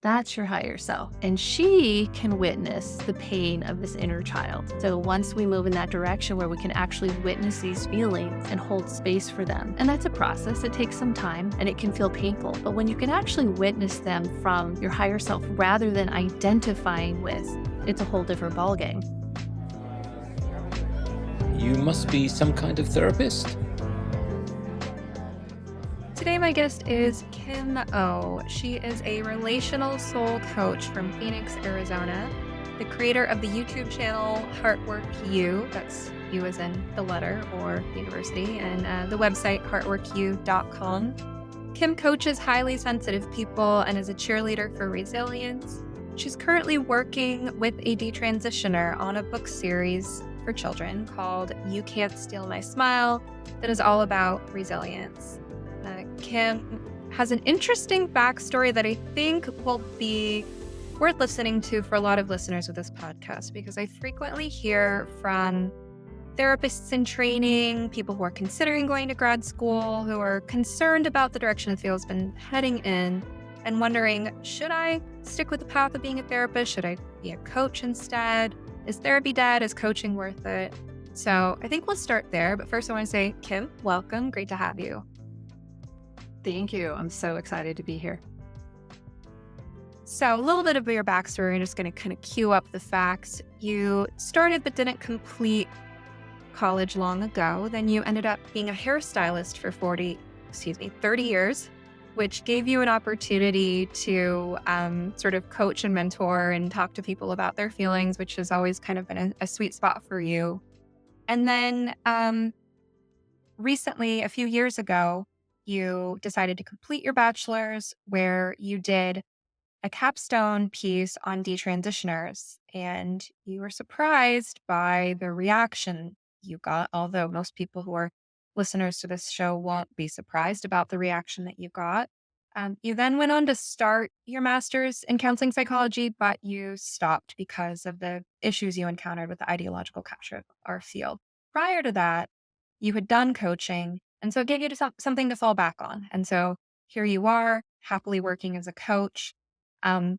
That's your higher self. And she can witness the pain of this inner child. So once we move in that direction where we can actually witness these feelings and hold space for them, and that's a process, it takes some time and it can feel painful. But when you can actually witness them from your higher self rather than identifying with, it's a whole different ballgame. You must be some kind of therapist. Today, my guest is Kim O. She is a relational soul coach from Phoenix, Arizona, the creator of the YouTube channel HeartWorkU. That's U as in the letter or the university, and the website heartworku.com. Kim coaches highly sensitive people and is a cheerleader for resilience. She's currently working with a detransitioner on a book series for children called You Can't Steal My Smile that is all about resilience. Kim has an interesting backstory that I think will be worth listening to for a lot of listeners of this podcast, because I frequently hear from therapists in training, people who are considering going to grad school, who are concerned about the direction the field's been heading in and wondering, should I stick with the path of being a therapist? Should I be a coach instead? Is therapy dead? Is coaching worth it? So I think we'll start there. But first I want to say, Kim, welcome. Great to have you. Thank you. I'm so excited to be here. So a little bit of your backstory, I'm just going to kind of cue up the facts. You started but didn't complete college long ago. Then you ended up being a hairstylist for 30 years, which gave you an opportunity to sort of coach and mentor and talk to people about their feelings, which has always kind of been a sweet spot for you. And then recently, a few years ago, you decided to complete your bachelor's, where you did a capstone piece on detransitioners, and you were surprised by the reaction you got, although most people who are listeners to this show won't be surprised about the reaction that you got. You then went on to start your master's in counseling psychology, but you stopped because of the issues you encountered with the ideological capture of our field. Prior to that, you had done coaching, and so it gave you something to fall back on. And so here you are, happily working as a coach. Um,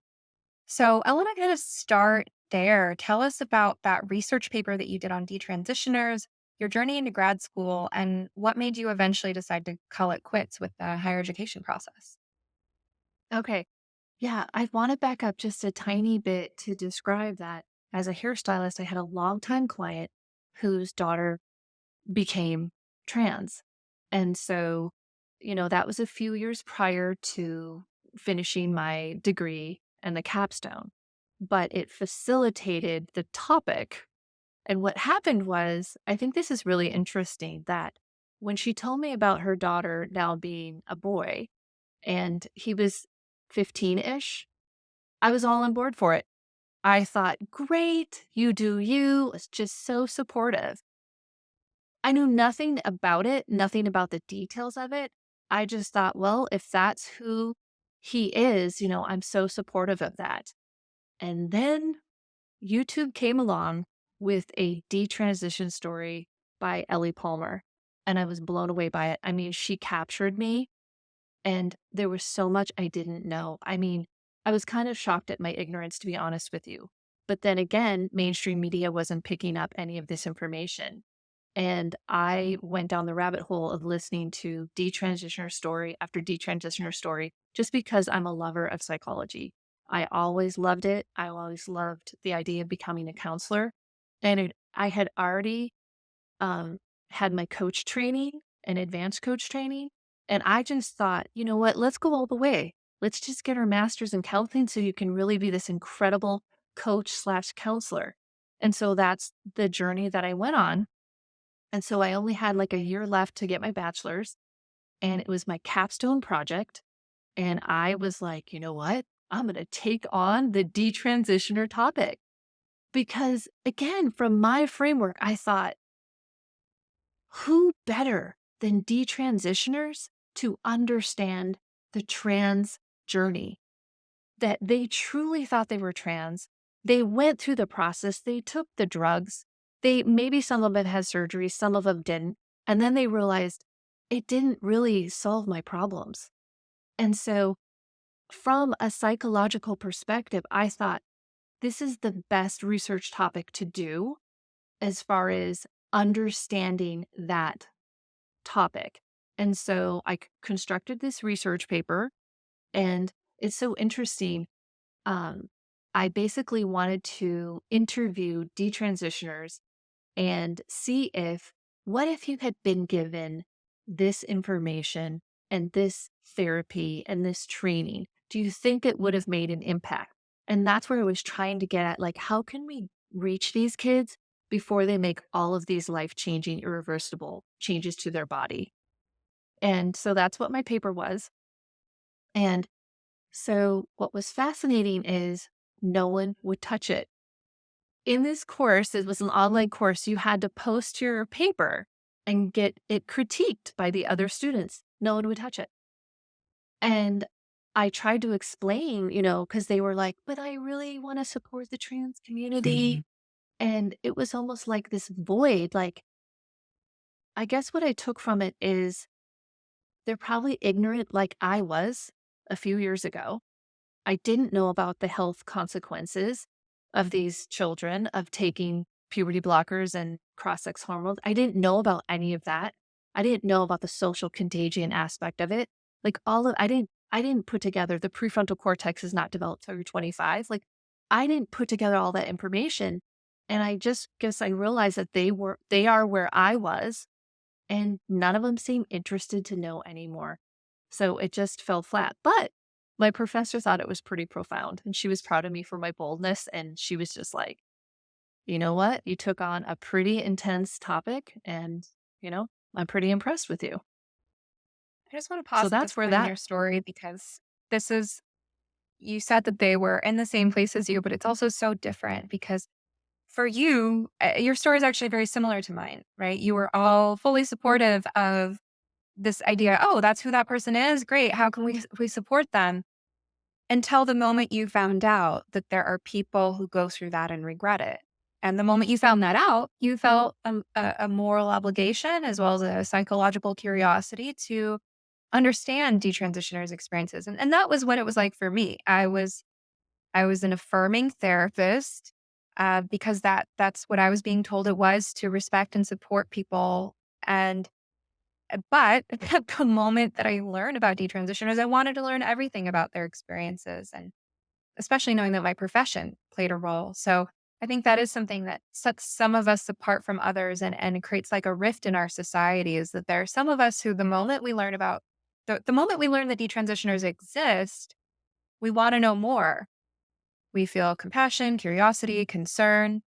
so I want to kind of start there. Tell us about that research paper that you did on detransitioners, your journey into grad school, and what made you eventually decide to call it quits with the higher education process. Okay. Yeah, I want to back up just a tiny bit to describe that. As a hairstylist, I had a longtime client whose daughter became trans. And so, that was a few years prior to finishing my degree and the capstone, but it facilitated the topic. And what happened was, I think this is really interesting that when she told me about her daughter now being a boy and he was 15-ish, I was all on board for it. I thought, great, you do you. It's just so supportive. I knew nothing about it, nothing about the details of it. I just thought, well, if that's who he is, I'm so supportive of that. And then YouTube came along with a detransition story by Ellie Palmer, and I was blown away by it. I mean, she captured me, and there was so much I didn't know. I mean, I was kind of shocked at my ignorance, to be honest with you. But then again, mainstream media wasn't picking up any of this information. And I went down the rabbit hole of listening to detransitioner story after detransitioner story, just because I'm a lover of psychology. I always loved it. I always loved the idea of becoming a counselor. And I had already um, had my coach training and advanced coach training. And I just thought, you know what, let's go all the way. Let's just get our master's in counseling so you can really be this incredible coach/counselor. And so that's the journey that I went on. And so I only had like a year left to get my bachelor's, and it was my capstone project. And I was like, you know what? I'm going to take on the detransitioner topic because, again, from my framework, I thought, who better than detransitioners to understand the trans journey? That they truly thought they were trans. They went through the process. They took the drugs. Maybe some of them had surgery, some of them didn't. And then they realized it didn't really solve my problems. And so from a psychological perspective, I thought this is the best research topic to do as far as understanding that topic. And so I constructed this research paper, and it's so interesting. Um, I basically wanted to interview detransitioners and see if, what if you had been given this information and this therapy and this training? Do you think it would have made an impact? And that's where I was trying to get at, like, how can we reach these kids before they make all of these life changing, irreversible changes to their body? And so that's what my paper was. And so what was fascinating is no one would touch it. In this course, it was an online course, you had to post your paper and get it critiqued by the other students. No one would touch it. And I tried to explain, because they were like, but I really want to support the trans community. And it was almost like this void. Like, I guess what I took from it is they're probably ignorant, like I was a few years ago. I didn't know about the health consequences of these children of taking puberty blockers and cross-sex hormones. I didn't know about any of that. I didn't know about the social contagion aspect of it. Like I didn't put together the prefrontal cortex is not developed till you're 25. Like I didn't put together all that information. And I just guess I realized that they are where I was, and none of them seemed interested to know anymore. So it just fell flat. But my professor thought it was pretty profound, and she was proud of me for my boldness. And she was just like, you know what? You took on a pretty intense topic, and, I'm pretty impressed with you. I just want to So pause at that's this where point in that, your story because this is, you said that they were in the same place as you, but it's also so different because for you, your story is actually very similar to mine, right? You were all fully supportive of this idea. Oh, that's who that person is. Great. How can we support them? Until the moment you found out that there are people who go through that and regret it. And the moment you found that out, you felt a moral obligation as well as a psychological curiosity to understand detransitioners' experiences. And that was what it was like for me. I was an affirming therapist because that's what I was being told it was to respect and support people. And but at the moment that I learned about detransitioners, I wanted to learn everything about their experiences, and especially knowing that my profession played a role. So I think that is something that sets some of us apart from others, and it creates like a rift in our society is that there are some of us who the moment we learn that detransitioners exist, we want to know more. We feel compassion, curiosity, concern.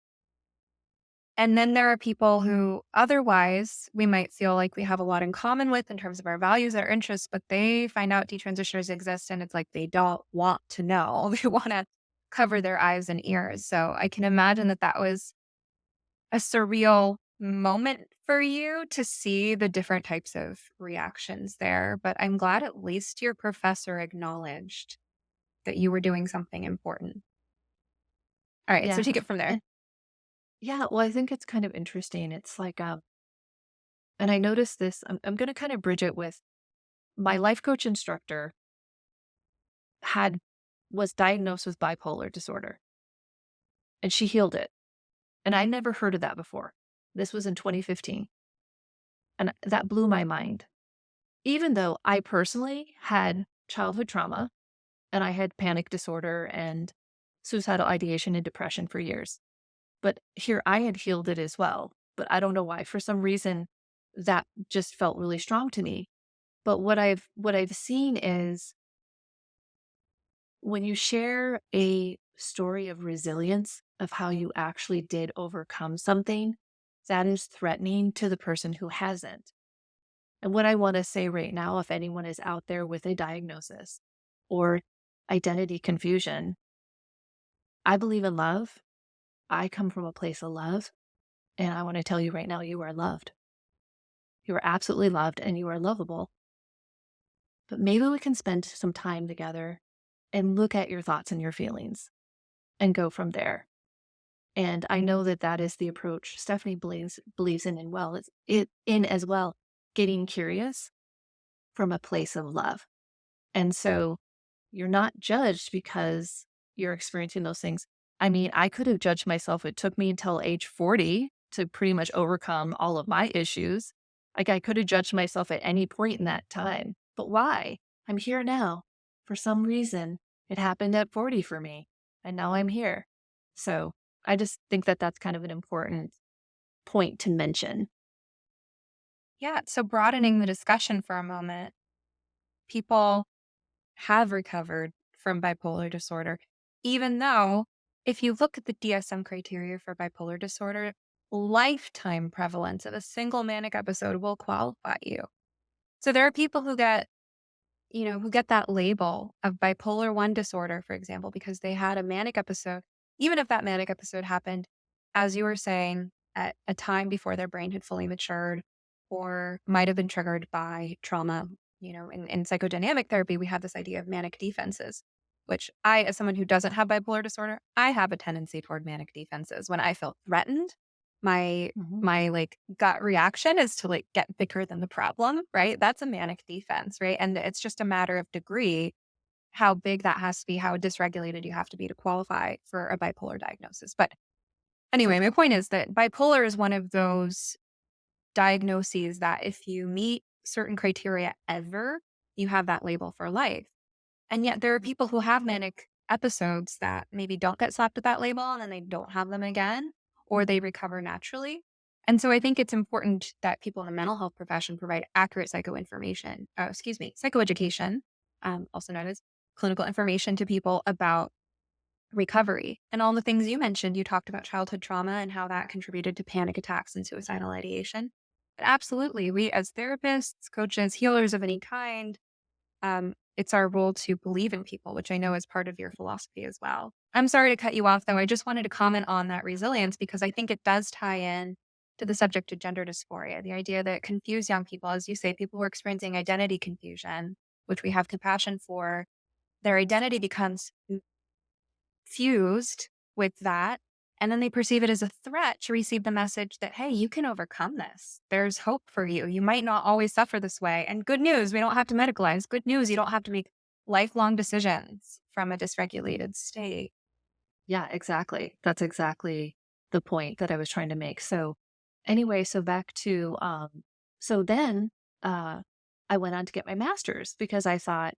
And then there are people who otherwise we might feel like we have a lot in common with in terms of our values, our interests, but they find out detransitioners exist and it's like they don't want to know. They want to cover their eyes and ears. So I can imagine that that was a surreal moment for you to see the different types of reactions there. But I'm glad at least your professor acknowledged that you were doing something important. All right. So yeah. take it from there. And yeah, well, I think it's kind of interesting. It's like, and I noticed this, I'm going to kind of bridge it with my life coach instructor had, was diagnosed with bipolar disorder, and she healed it. And I never heard of that before. This was in 2015. And that blew my mind. Even though I personally had childhood trauma and I had panic disorder and suicidal ideation and depression for years. But here I had healed it as well. But I don't know why. For some reason, that just felt really strong to me. But what I've seen is when you share a story of resilience of how you actually did overcome something, that is threatening to the person who hasn't. And what I want to say right now, if anyone is out there with a diagnosis or identity confusion, I believe in love. I come from a place of love. And I want to tell you right now, you are loved. You are absolutely loved and you are lovable. But maybe we can spend some time together and look at your thoughts and your feelings and go from there. And I know that that is the approach Stephanie believes in, and well, in as well, getting curious from a place of love. And so you're not judged because you're experiencing those things. I mean, I could have judged myself. It took me until age 40 to pretty much overcome all of my issues. Like I could have judged myself at any point in that time. But why? I'm here now. For some reason, it happened at 40 for me, and now I'm here. So I just think that that's kind of an important point to mention. Yeah. So, broadening the discussion for a moment, people have recovered from bipolar disorder, even though if you look at the DSM criteria for bipolar disorder, lifetime prevalence of a single manic episode will qualify you. So there are people who get that label of bipolar 1 disorder, for example, because they had a manic episode, even if that manic episode happened, as you were saying, at a time before their brain had fully matured or might have been triggered by trauma. In psychodynamic therapy, we have this idea of manic defenses, which I, as someone who doesn't have bipolar disorder, I have a tendency toward manic defenses. When I feel threatened, my Mhm. my like gut reaction is to like get bigger than the problem, right? That's a manic defense, right? And it's just a matter of degree how big that has to be, how dysregulated you have to be to qualify for a bipolar diagnosis. But anyway, my point is that bipolar is one of those diagnoses that if you meet certain criteria ever, you have that label for life. And yet there are people who have manic episodes that maybe don't get slapped with that label and then they don't have them again, or they recover naturally. And so I think it's important that people in the mental health profession provide accurate psychoeducation, also known as clinical information to people about recovery and all the things you mentioned. You talked about childhood trauma and how that contributed to panic attacks and suicidal ideation. But absolutely, we as therapists, coaches, healers of any kind, it's our role to believe in people, which I know is part of your philosophy as well. I'm sorry to cut you off, though. I just wanted to comment on that resilience because I think it does tie in to the subject of gender dysphoria, the idea that confused young people, as you say, people who are experiencing identity confusion, which we have compassion for, their identity becomes fused with that. And then they perceive it as a threat to receive the message that, hey, you can overcome this. There's hope for you. You might not always suffer this way. And good news, we don't have to medicalize. Good news, you don't have to make lifelong decisions from a dysregulated state. Yeah, exactly. That's exactly the point that I was trying to make. So anyway, so back to so then uh I went on to get my master's because I thought,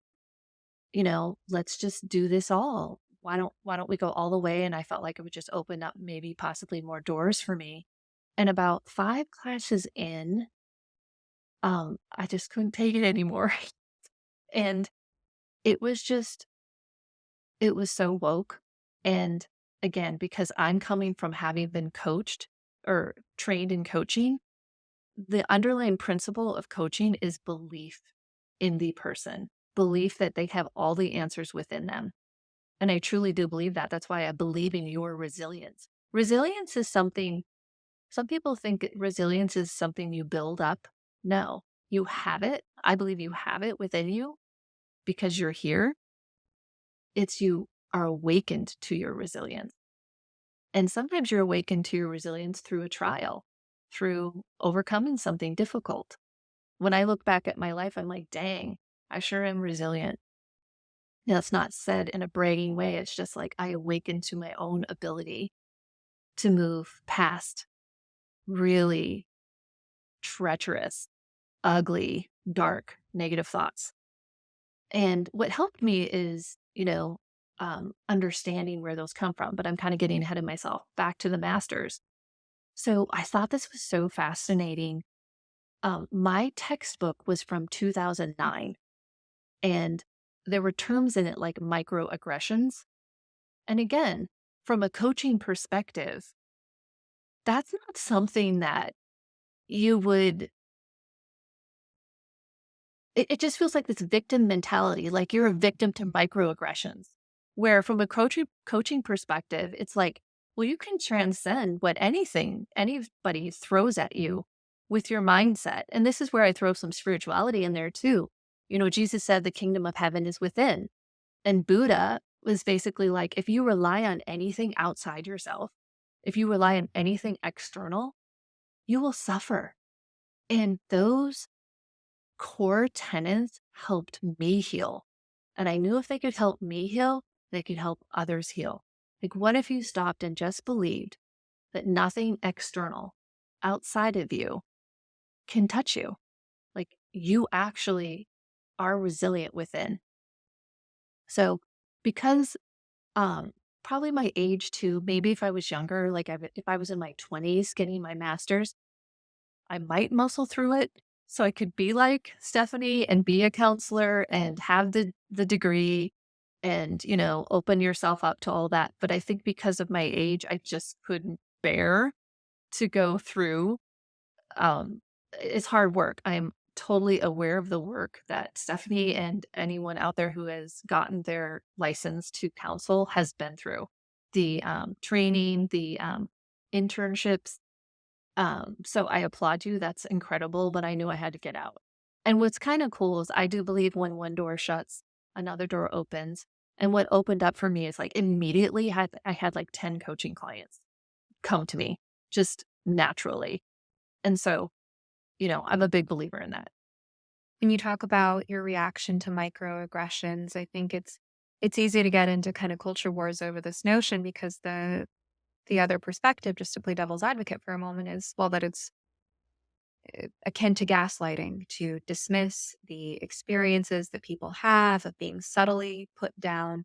let's just do this all. Why don't we go all the way? And I felt like it would just open up maybe possibly more doors for me. And about 5 classes in, I just couldn't take it anymore. And it was just it was so woke. And again, because I'm coming from having been coached or trained in coaching, the underlying principle of coaching is belief in the person, belief that they have all the answers within them. And I truly do believe that. That's why I believe in your resilience. Resilience is something, some people think resilience is something you build up. No, you have it. I believe you have it within you because you're here. It's you are awakened to your resilience. And sometimes you're awakened to your resilience through a trial, through overcoming something difficult. When I look back at my life, I'm like, dang, I sure am resilient. Now, it's not said in a bragging way. It's just like I awakened to my own ability to move past really treacherous, ugly, dark, negative thoughts. And what helped me is, understanding where those come from. But I'm kind of getting ahead of myself. Back to the masters. So I thought this was so fascinating. My textbook was from 2009, and there were terms in it like microaggressions. And again, from a coaching perspective, that's not something that you would, it just feels like this victim mentality, like you're a victim to microaggressions. Where from a coaching perspective, it's like, well, you can transcend what anybody throws at you with your mindset. And this is where I throw some spirituality in there too. Jesus said the kingdom of heaven is within. And Buddha was basically like, if you rely on anything outside yourself, if you rely on anything external, you will suffer. And those core tenets helped me heal. And I knew if they could help me heal, they could help others heal. Like, what if you stopped and just believed that nothing external outside of you can touch you? Like, you actually are resilient within. So, because um, probably my age too, maybe if I was younger, like if I was in my 20s getting my master's, I might muscle through it so I could be like Stephanie and be a counselor and have the degree and, open yourself up to all that. But I think because of my age, I just couldn't bear to go through. um it's hard work. I am totally aware of the work that Stephanie and anyone out there who has gotten their license to counsel has been through. The training, the internships, so I applaud you, that's incredible, but I knew I had to get out. And what's kind of cool is I do believe when one door shuts, another door opens. And what opened up for me is like immediately I had like 10 coaching clients come to me just naturally. And so, I'm a big believer in that. When you talk about your reaction to microaggressions, I think it's easy to get into kind of culture wars over this notion because the other perspective, just to play devil's advocate for a moment, is well that it's akin to gaslighting to dismiss the experiences that people have of being subtly put down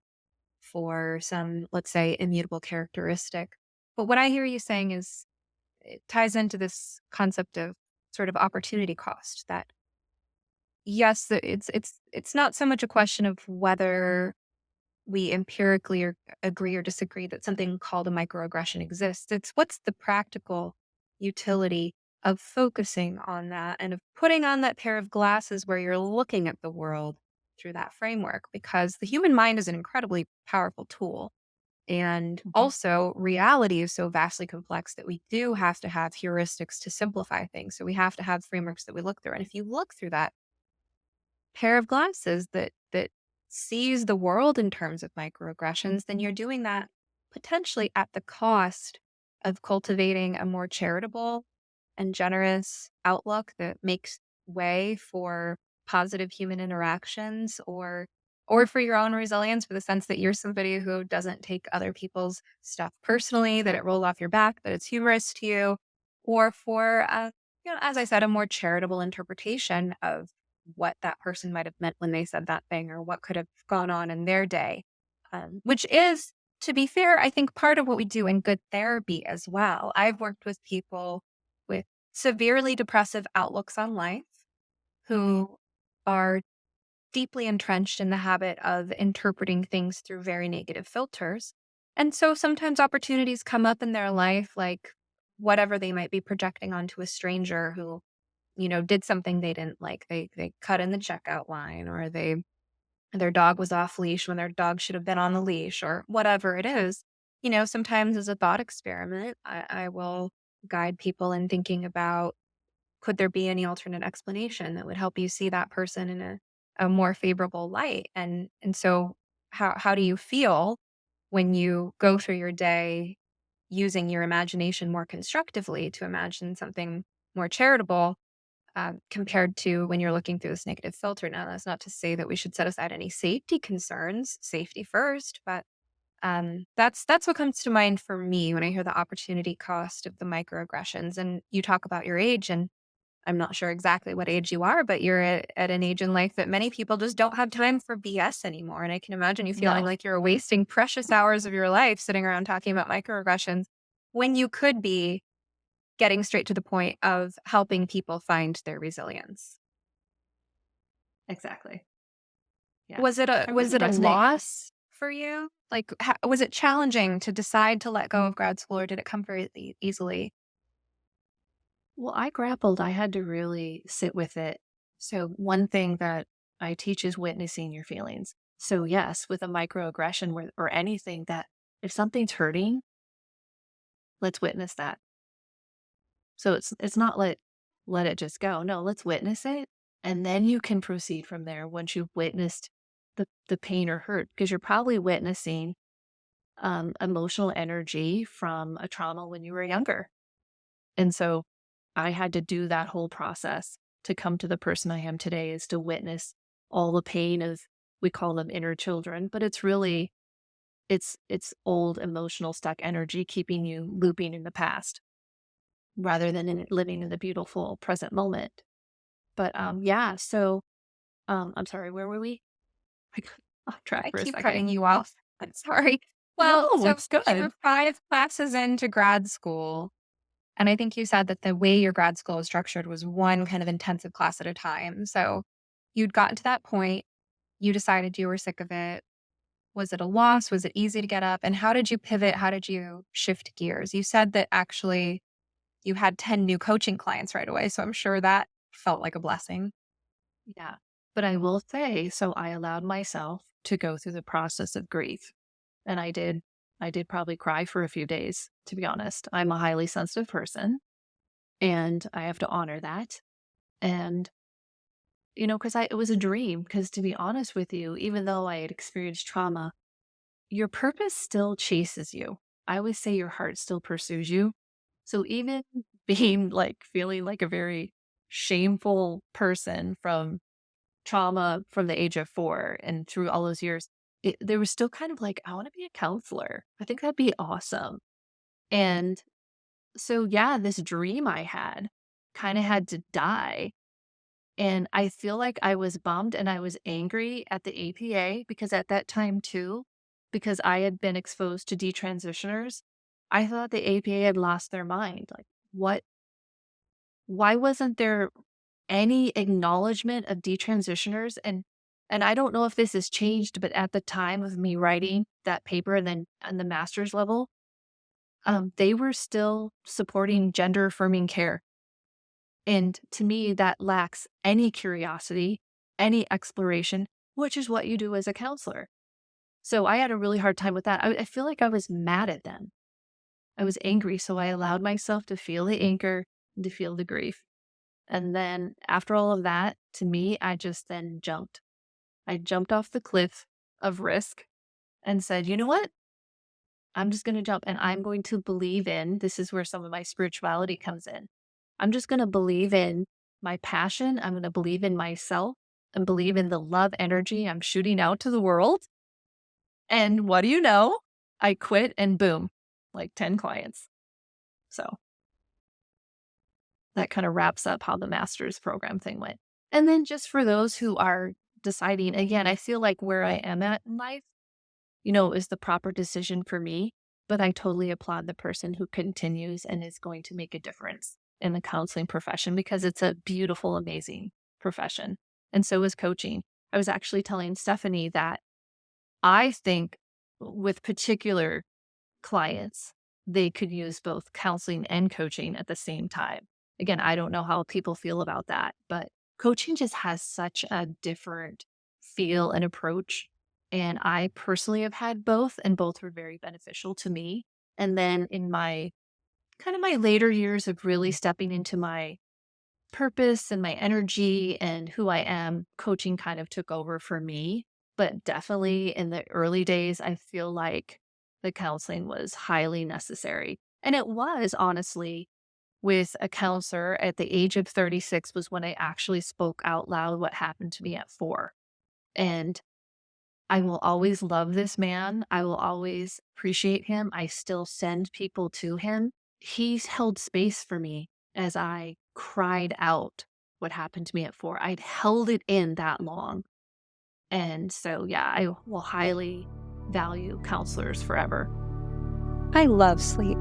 for some, let's say, immutable characteristic. But what I hear you saying is it ties into this concept of sort of opportunity cost that yes, it's not so much a question of whether we empirically or agree or disagree that something called a microaggression exists. It's what's the practical utility of focusing on that and of putting on that pair of glasses where you're looking at the world through that framework because the human mind is an incredibly powerful tool. And Mhm. also, reality is so vastly complex that we do have to have heuristics to simplify things. So we have to have frameworks that we look through. And if you look through that pair of glasses that sees the world in terms of microaggressions, then you're doing that potentially at the cost of cultivating a more charitable and generous outlook that makes way for positive human interactions or for your own resilience for the sense that you're somebody who doesn't take other people's stuff personally, that it rolls off your back, that it's humorous to you, or for as I said, a more charitable interpretation of what that person might have meant when they said that thing or what could have gone on in their day. Which is, to be fair, I think part of what we do in good therapy as well. I've worked with people with severely depressive outlooks on life who are deeply entrenched in the habit of interpreting things through very negative filters. And so sometimes opportunities come up in their life, like whatever they might be projecting onto a stranger who did something they didn't like. They cut in the checkout line or their dog was off leash when their dog should have been on the leash or whatever it is. Sometimes as a thought experiment, I will guide people in thinking about could there be any alternate explanation that would help you see that person in a more favorable light? And so how do you feel when you go through your day using your imagination more constructively to imagine something more charitable compared to when you're looking through this negative filter. Now, that's not to say that we should set aside any safety concerns, safety first, but that's what comes to mind for me when I hear the opportunity cost of the microaggressions. And you talk about your age, and I'm not sure exactly what age you are, but you're at an age in life that many people just don't have time for BS anymore. And I can imagine you feeling No, like you're wasting precious hours of your life sitting around talking about microaggressions when you could be getting straight to the point of helping people find their resilience. exactly. Yeah. Was it a I was really it a resonate. loss for you? Like, was it challenging to decide to let go of grad school, or did it come very easily? Well, I grappled. I had to really sit with it. So, one thing that I teach is witnessing your feelings. So, yes, with a microaggression or anything that if something's hurting, let's witness that. So it's not let it just go. No, let's witness it. And then you can proceed from there once you've witnessed the pain or hurt, because you're probably witnessing emotional energy from a trauma when you were younger. And so I had to do that whole process to come to the person I am today is to witness all the pain of we call them inner children, but it's really it's old emotional stuck energy keeping you looping in the past rather than living in the beautiful present moment. But yeah, so I'm sorry, where were we? I got off track I for a keep second. cutting you off. I'm sorry. Well, No, so it's you were good. 5 classes into grad school. And I think you said that the way your grad school was structured was one kind of intensive class at a time. So you'd gotten to that point, you decided you were sick of it. Was it a loss? Was it easy to get up? And how did you pivot? How did you shift gears? You said that actually you had 10 new coaching clients right away. So I'm sure that felt like a blessing. Yeah. But I will say, so I allowed myself to go through the process of grief. And I did probably cry for a few days, to be honest. I'm a highly sensitive person and I have to honor that. And, because it was a dream, because to be honest with you, even though I had experienced trauma, your purpose still chases you. I always say your heart still pursues you. So even being like feeling like a very shameful person from trauma from the age of 4 and through all those years, there was still kind of like, I want to be a counselor. I think that'd be awesome. And so, yeah, this dream I had kind of had to die. And I feel like I was bummed and I was angry at the APA because at that time, too, because I had been exposed to detransitioners, I thought the APA had lost their mind. Like, what? Why wasn't there any acknowledgement of detransitioners? And I don't know if this has changed, but at the time of me writing that paper and then on the master's level, they were still supporting gender affirming care. And to me, that lacks any curiosity, any exploration, which is what you do as a counselor. So I had a really hard time with that. I feel like I was mad at them. I was angry. So I allowed myself to feel the anger and to feel the grief. And then after all of that, to me, I just then jumped. I jumped off the cliff of risk and said, you know what? I'm just going to jump and I'm going to believe in this is where some of my spirituality comes in. I'm just going to believe in my passion. I'm going to believe in myself and believe in the love energy I'm shooting out to the world. And what do you know? I quit and boom, like 10 clients. So that kind of wraps up how the master's program thing went. And then just for those who are deciding, again, I feel like where I am at in life, is the proper decision for me. But I totally applaud the person who continues and is going to make a difference in the counseling profession because it's a beautiful, amazing profession. And so is coaching. I was actually telling Stephanie that I think with particular clients, they could use both counseling and coaching at the same time. Again, I don't know how people feel about that, but coaching just has such a different feel and approach. And I personally have had both, and both were very beneficial to me. And then in my kind of my later years of really stepping into my purpose and my energy and who I am, coaching kind of took over for me. But definitely in the early days, I feel like the counseling was highly necessary. And it was honestly with a counselor at the age of 36 was when I actually spoke out loud what happened to me at 4. And I will always love this man. I will always appreciate him. I still send people to him. He's held space for me as I cried out what happened to me at 4. I'd held it in that long. And so, yeah, I will highly value counselors forever. I love sleep.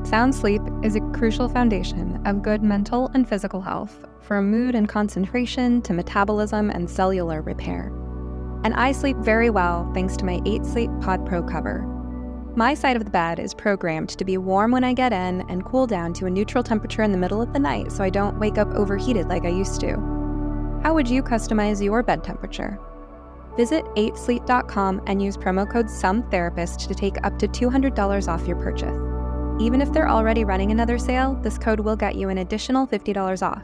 Sound sleep is a crucial foundation of good mental and physical health, from mood and concentration to metabolism and cellular repair. And I sleep very well thanks to my 8 Sleep Pod Pro cover. My side of the bed is programmed to be warm when I get in and cool down to a neutral temperature in the middle of the night so I don't wake up overheated like I used to. How would you customize your bed temperature? Visit 8sleep.com and use promo code SOMETHERAPIST to take up to $200 off your purchase. Even if they're already running another sale, this code will get you an additional $50 off.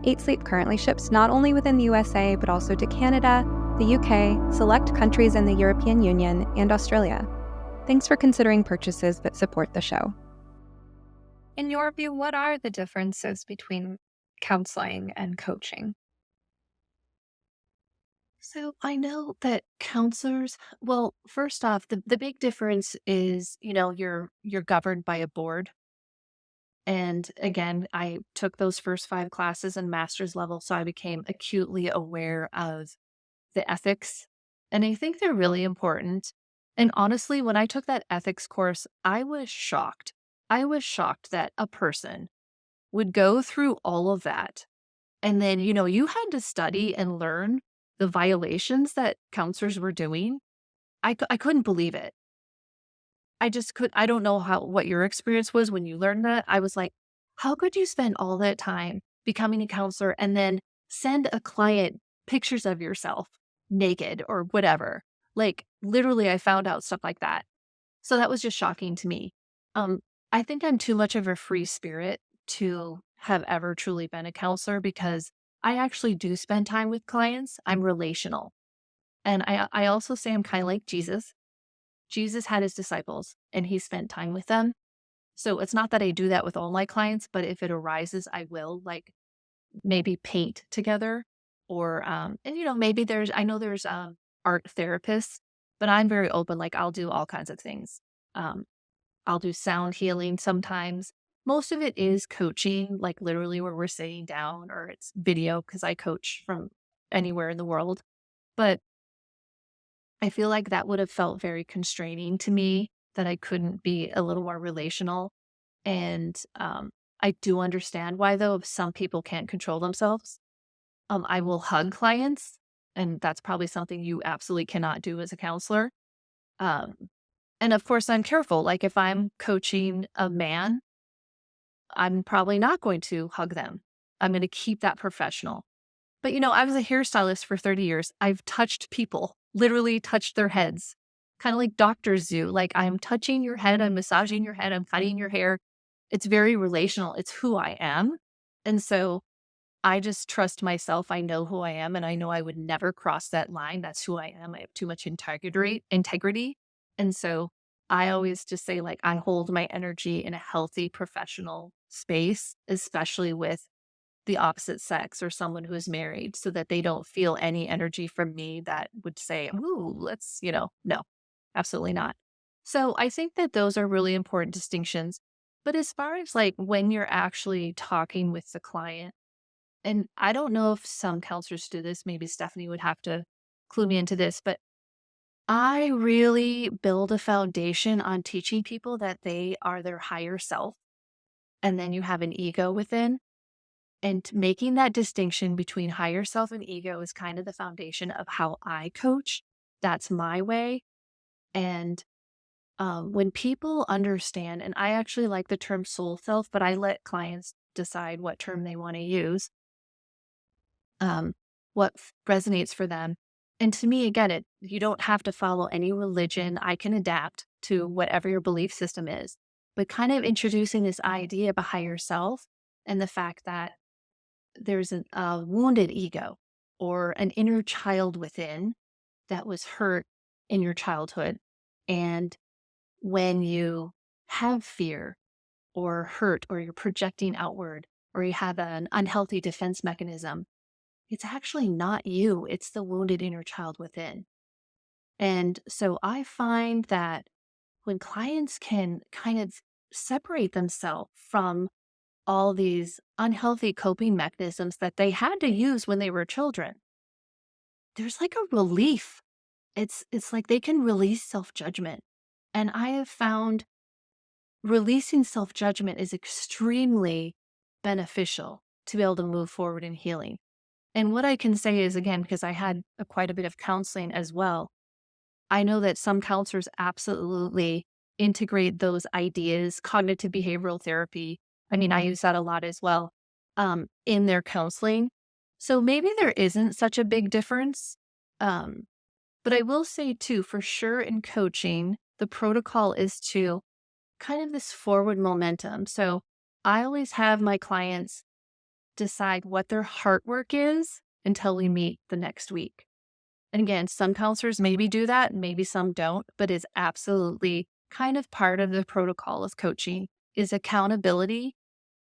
8Sleep currently ships not only within the USA, but also to Canada, the UK, select countries in the European Union, and Australia. Thanks for considering purchases that support the show. In your view, what are the differences between counseling and coaching? So I know that counselors, well, first off, the big difference is, you're governed by a board. And again, I took those first 5 classes in master's level, so I became acutely aware of the ethics. And I think they're really important. And honestly, when I took that ethics course, I was shocked. I was shocked that a person would go through all of that. And then, you had to study and learn the violations that counselors were doing. I couldn't believe it. I don't know what your experience was when you learned that. I was like, how could you spend all that time becoming a counselor and then send a client pictures of yourself naked or whatever? Like, literally, I found out stuff like that. So that was just shocking to me. Um, I think I'm too much of a free spirit to have ever truly been a counselor because I actually do spend time with clients. I'm relational. And I also say I'm kind of like Jesus. Jesus had his disciples and he spent time with them. So it's not that I do that with all my clients, but if it arises, I will like maybe paint together or and maybe I know there's art therapists, but I'm very open, like I'll do all kinds of things. Um I'll do sound healing sometimes. Most of it is coaching, like literally where we're sitting down or it's video because I coach from anywhere in the world. But I feel like that would have felt very constraining to me that I couldn't be a little more relational. And I do understand why, though, if some people can't control themselves. I will hug clients, and that's probably something you absolutely cannot do as a counselor. Um, and of course, I'm careful. Like if I'm coaching a man, I'm probably not going to hug them. I'm going to keep that professional. But I was a hairstylist for 30 years. I've touched people, literally touched their heads, kind of like doctors do. Like I'm touching your head, I'm massaging your head, I'm cutting your hair. It's very relational. It's who I am. And so I just trust myself. I know who I am and I know I would never cross that line. That's who I am. I have too much integrity. And so I always just say like I hold my energy in a healthy professional space, especially with the opposite sex or someone who is married so that they don't feel any energy from me that would say, "Ooh, no, absolutely not." So I think that those are really important distinctions. But as far as like when you're actually talking with the client, and I don't know if some counselors do this, maybe Stephanie would have to clue me into this, but I really build a foundation on teaching people that they are their higher self. And then you have an ego within. And making that distinction between higher self and ego is kind of the foundation of how I coach. That's my way. And when people understand, and I actually like the term soul self, but I let clients decide what term they want to use, what resonates for them. And to me, again, you don't have to follow any religion. I can adapt to whatever your belief system is, but kind of introducing this idea of a higher self and the fact that there's a wounded ego or an inner child within that was hurt in your childhood. And when you have fear or hurt, or you're projecting outward, or you have an unhealthy defense mechanism, it's actually not you, it's the wounded inner child within. And so I find that when clients can kind of separate themselves from all these unhealthy coping mechanisms that they had to use when they were children, there's like a relief. It's like they can release self-judgment. And I have found releasing self-judgment is extremely beneficial to be able to move forward in healing. And what I can say is, again, because I had quite a bit of counseling as well, I know that some counselors absolutely integrate those ideas, cognitive behavioral therapy. I mean, I use that a lot as well in their counseling. So maybe there isn't such a big difference. Um, but I will say, too, for sure in coaching, the protocol is to kind of this forward momentum. So I always have my clients decide what their heart work is until we meet the next week. And again, some counselors maybe do that, maybe some don't, but it's absolutely kind of part of the protocol of coaching is accountability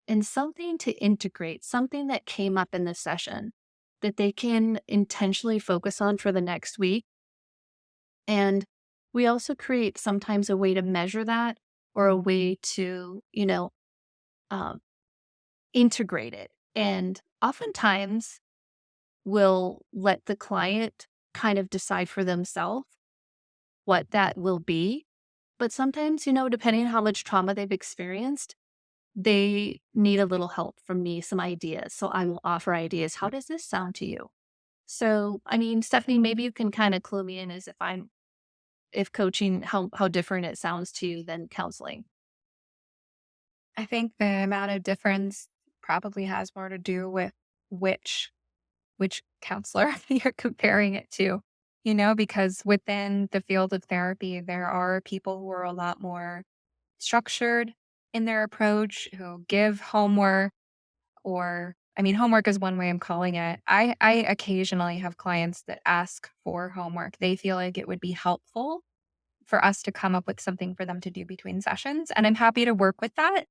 and something to integrate, something that came up in the session. that they can intentionally focus on for the next week. And we also create sometimes a way to measure that, or a way to, um, integrate it. And oftentimes we'll let the client kind of decide for themselves what that will be. But sometimes, depending on how much trauma they've experienced, they need a little help from me, some ideas. So I will offer ideas. How does this sound to you? So, I mean, Stephanie, maybe you can kind of clue me in as if coaching, how different it sounds to you than counseling. I think the amount of difference probably has more to do with which which counselor you're comparing it to, because within the field of therapy, there are people who are a lot more structured in their approach, who give homework, or I mean, homework is one way I'm calling it. I occasionally have clients that ask for homework. They feel like it would be helpful for us to come up with something for them to do between sessions, and I'm happy to work with that.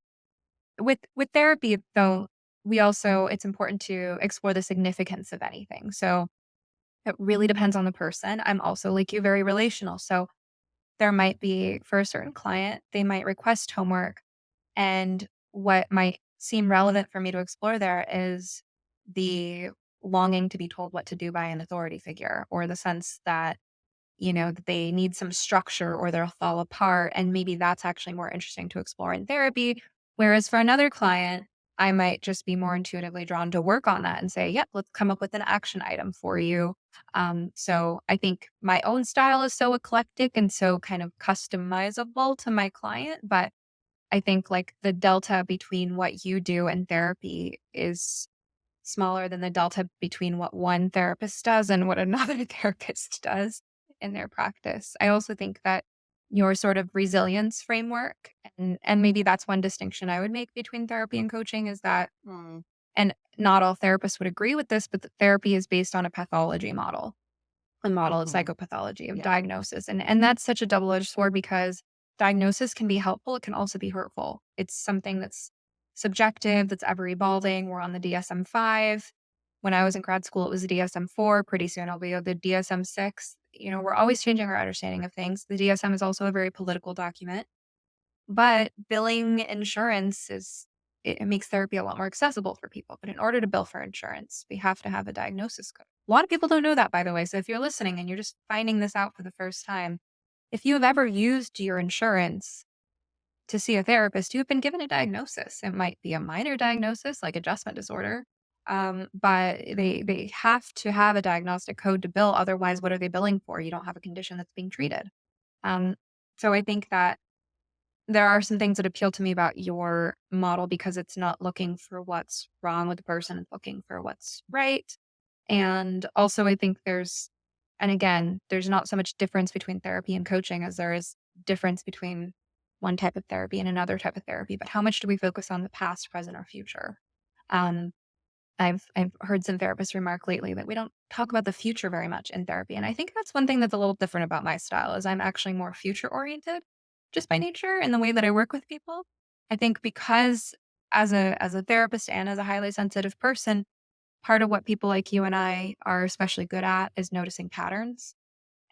With therapy, though, we also it's important to explore the significance of anything. So it really depends on the person. I'm also like you, very relational. So there might be for a certain client, they might request homework. And what might seem relevant for me to explore there is the longing to be told what to do by an authority figure, or the sense that, that they need some structure or they'll fall apart. And maybe that's actually more interesting to explore in therapy. Whereas for another client, I might just be more intuitively drawn to work on that and say, yep, let's come up with an action item for you. So I think my own style is so eclectic and so kind of customizable to my client. But I think like the delta between what you do and therapy is smaller than the delta between what one therapist does and what another therapist does in their practice. I also think that your sort of resilience framework, and maybe that's one distinction I would make between therapy and coaching, is that, and not all therapists would agree with this, but the therapy is based on a pathology model, a model of psychopathology, of Yeah. diagnosis. And that's such a double-edged sword, because diagnosis can be helpful, it can also be hurtful. It's something that's subjective, that's ever evolving. We're on the DSM-5. When I was in grad school, it was the DSM-4. Pretty soon it'll be the DSM-6. We're always changing our understanding of things. The DSM is also a very political document, but billing insurance it makes therapy a lot more accessible for people. But in order to bill for insurance, we have to have a diagnosis code. A lot of people don't know that, by the way. So if you're listening and you're just finding this out for the first time, if you have ever used your insurance to see a therapist, you have been given a diagnosis. It might be a minor diagnosis like adjustment disorder, but they have to have a diagnostic code to bill. Otherwise, what are they billing for? You don't have a condition that's being treated. Um, so I think that there are some things that appeal to me about your model, because it's not looking for what's wrong with the person, it's looking for what's right. And also, I think and again, there's not so much difference between therapy and coaching as there is difference between one type of therapy and another type of therapy. But how much do we focus on the past, present, or future? Um, I've heard some therapists remark lately that we don't talk about the future very much in therapy, and I think that's one thing that's a little different about my style. Is I'm actually more future oriented, just by nature, in the way that I work with people. I think because as a therapist and as a highly sensitive person, part of what people like you and I are especially good at is noticing patterns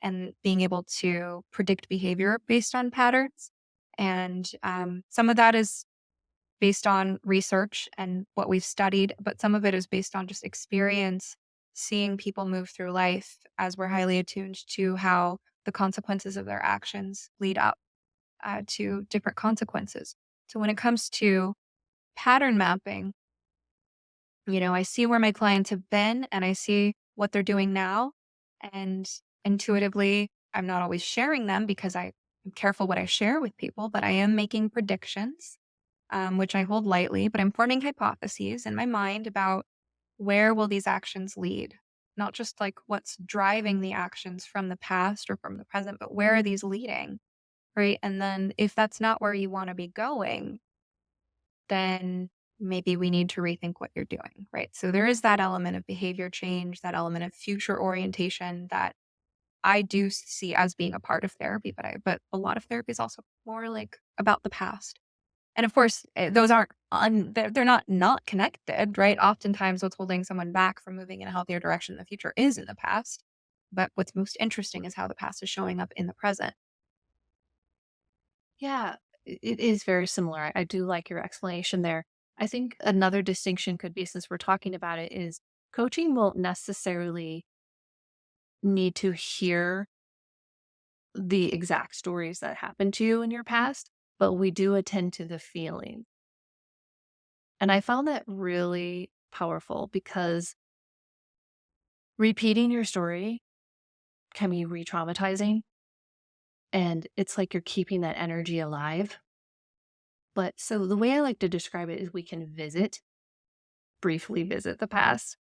and being able to predict behavior based on patterns. And some of that is based on research and what we've studied, but some of it is based on just experience, seeing people move through life, as we're highly attuned to how the consequences of their actions lead up to different consequences. So when it comes to pattern mapping, I see where my clients have been and I see what they're doing now. And intuitively, I'm not always sharing them because I'm careful what I share with people, but I am making predictions, which I hold lightly, but I'm forming hypotheses in my mind about where will these actions lead? Not just like what's driving the actions from the past or from the present, but where are these leading? Right. And then if that's not where you want to be going, then maybe we need to rethink what you're doing. Right. So there is that element of behavior change, that element of future orientation that I do see as being a part of therapy, but a lot of therapy is also more like about the past. And of course, those aren't they're not connected, right? Oftentimes, what's holding someone back from moving in a healthier direction in the future is in the past. But what's most interesting is how the past is showing up in the present. Yeah, it is very similar. I do like your explanation there. I think another distinction could be, since we're talking about it, is coaching won't necessarily need to hear the exact stories that happened to you in your past, but we do attend to the feeling. And I found that really powerful because repeating your story can be re traumatizing. And it's like you're keeping that energy alive. But so the way I like to describe it is we can briefly visit the past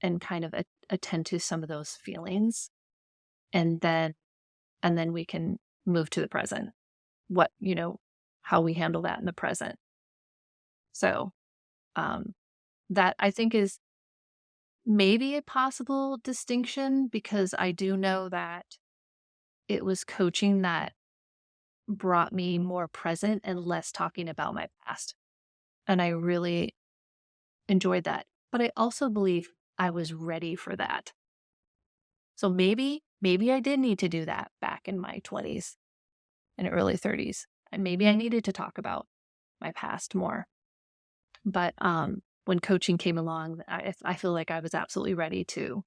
and kind of attend to some of those feelings. And then we can move to the present. What, how we handle that in the present. So um, that I think is maybe a possible distinction, because I do know that it was coaching that brought me more present and less talking about my past. And I really enjoyed that. But I also believe I was ready for that. So maybe I did need to do that back in my 20s and early 30s. And maybe I needed to talk about my past more. But when coaching came along, I feel like I was absolutely ready to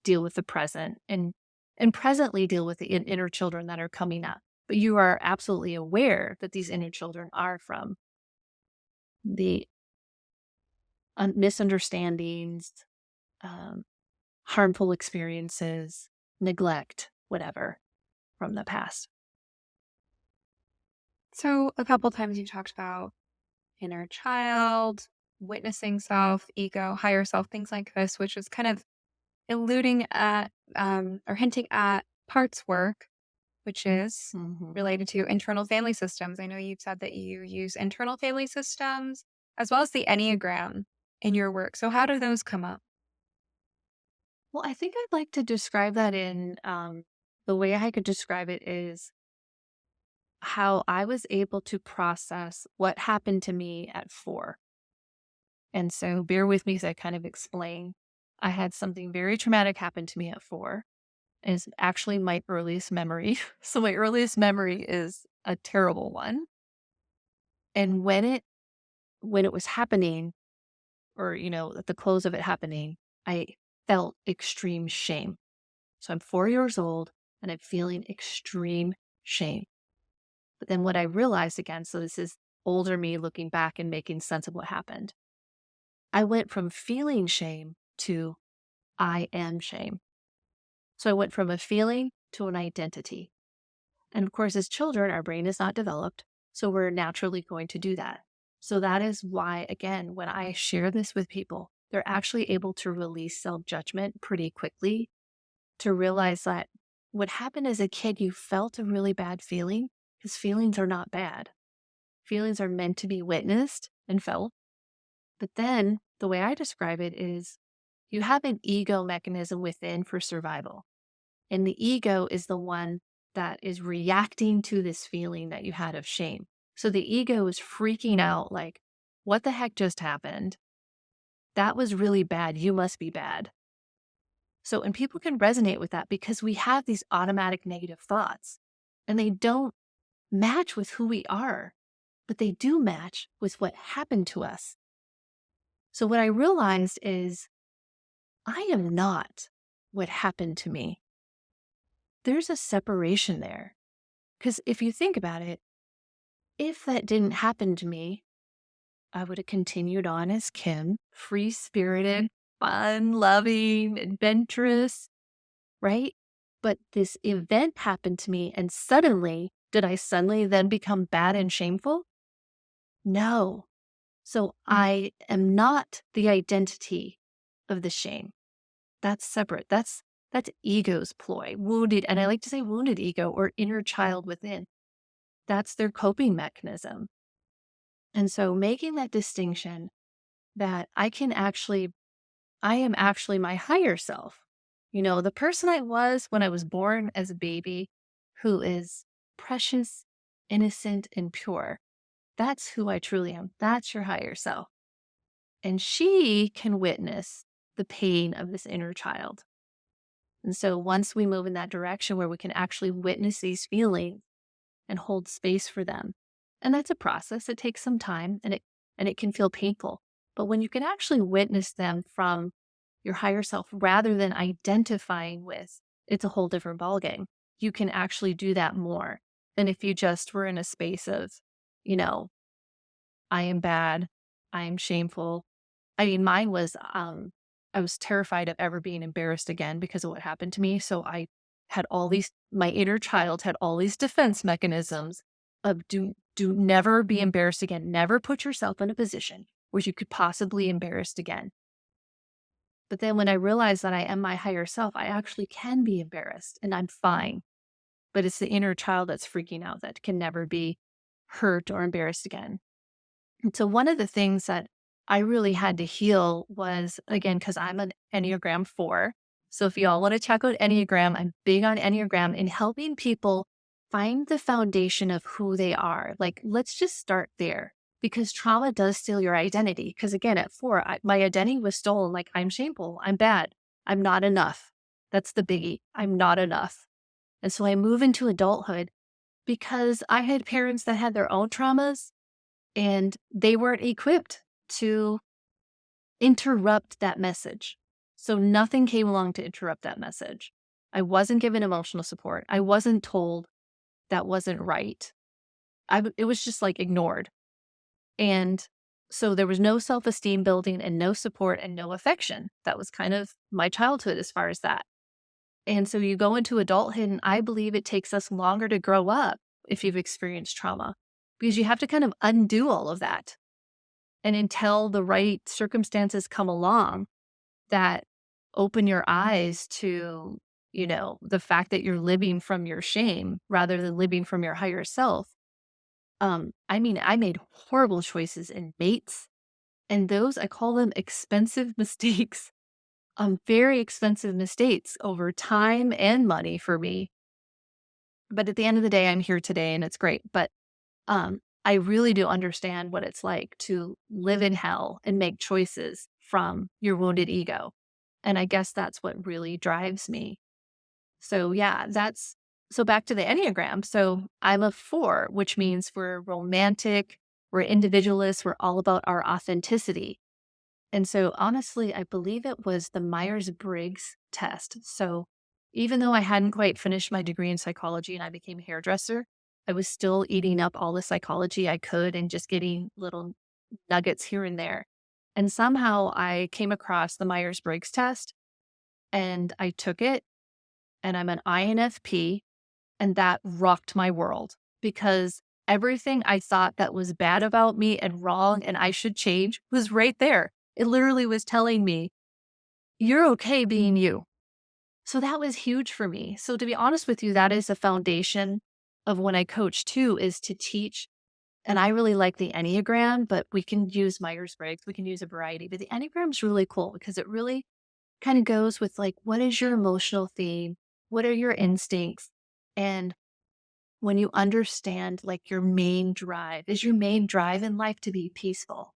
deal with the present and presently deal with the inner children that are coming up. But you are absolutely aware that these inner children are from the misunderstandings, um, harmful experiences, neglect, whatever from the past. So, a couple times you talked about inner child, witnessing self, ego, higher self, things like this, which is kind of alluding at or hinting at parts work, which is Hmm. related to internal family systems. I know you've said that you use internal family systems as well as the Enneagram in your work. So, how do those come up? Well, I think I'd like to describe that in the way I could describe it is how I was able to process what happened to me at 4. And so bear with me as I kind of explain. I had something very traumatic happen to me at 4. Is actually my earliest memory. So my earliest memory is a terrible one. And when it was happening, or at the close of it happening, I felt extreme shame. So I'm 4 years old and I'm feeling extreme shame. But then what I realized, again, so this is older me looking back and making sense of what happened. I went from feeling shame to I am shame. So I went from a feeling to an identity. And of course, as children, our brain is not developed. So we're naturally going to do that. So that is why, again, when I share this with people, they're actually able to release self judgment pretty quickly, to realize that what happened as a kid, you felt a really bad feeling, because feelings are not bad. Feelings are meant to be witnessed and felt. But then the way I describe it is you have an ego mechanism within for survival. And the ego is the one that is reacting to this feeling that you had of shame. So the ego is freaking out like, what the heck just happened? That was really bad. You must be bad. So, and people can resonate with that because we have these automatic negative thoughts and they don't match with who we are, but they do match with what happened to us. So, what I realized is I am not what happened to me. There's a separation there. Because if you think about it, if that didn't happen to me, I would have continued on as Kim, free spirited, fun, loving, adventurous, right? But this event happened to me, and suddenly, did I suddenly then become bad and shameful? No. So I am not the identity of the shame. That's separate. That's ego's ploy, wounded, and I like to say wounded ego or inner child within. That's their coping mechanism. And so making that distinction that I am actually my higher self. The person I was when I was born as a baby, who is precious, innocent, and pure. That's who I truly am. That's your higher self. And she can witness the pain of this inner child. And so once we move in that direction where we can actually witness these feelings and hold space for them, and that's a process, it takes some time and it can feel painful. But when you can actually witness them from your higher self rather than identifying with, it's a whole different ballgame. You can actually do that more than if you just were in a space of, you know, I am bad, I am shameful. I mean, mine was, I was terrified of ever being embarrassed again because of what happened to me. So I had all these, my inner child had all these defense mechanisms of do never be embarrassed again. Never put yourself in a position where you could possibly be embarrassed again. But then when I realized that I am my higher self, I actually can be embarrassed and I'm fine. But it's the inner child that's freaking out that can never be hurt or embarrassed again. And so one of the things that I really had to heal was, again, because I'm an Enneagram 4. So if y'all want to check out Enneagram, I'm big on Enneagram in helping people find the foundation of who they are. Like, let's just start there because trauma does steal your identity. Because again, at 4, my identity was stolen. Like, I'm shameful, I'm bad, I'm not enough. That's the biggie. I'm not enough. And so I move into adulthood because I had parents that had their own traumas and they weren't equipped to interrupt that message. So nothing came along to interrupt that message. I wasn't given emotional support. I wasn't told that wasn't right. It was just like ignored. And so there was no self-esteem building and no support and no affection. That was kind of my childhood as far as that. And so you go into adulthood, and I believe it takes us longer to grow up if you've experienced trauma because you have to kind of undo all of that. And until the right circumstances come along that open your eyes to, the fact that you're living from your shame rather than living from your higher self. I mean, I made horrible choices in mates, and those, I call them expensive mistakes. Very expensive mistakes over time and money for me. But at the end of the day, I'm here today and it's great. But I really do understand what it's like to live in hell and make choices from your wounded ego. And I guess that's what really drives me. So, yeah, so back to the Enneagram. So, I'm a 4, which means we're romantic, we're individualists, we're all about our authenticity. And so, honestly, I believe it was the Myers-Briggs test. So, even though I hadn't quite finished my degree in psychology and I became a hairdresser, I was still eating up all the psychology I could and just getting little nuggets here and there. And somehow I came across the Myers-Briggs test and I took it, and I'm an INFP, and that rocked my world because everything I thought that was bad about me and wrong and I should change was right there. It literally was telling me, you're okay being you. So that was huge for me. So to be honest with you, that is the foundation of when I coach too, is to teach. And I really like the Enneagram, but we can use Myers-Briggs. We can use a variety, but the Enneagram is really cool because it really kind of goes with like, what is your emotional theme? What are your instincts? And when you understand like your main drive, is your main drive in life to be peaceful?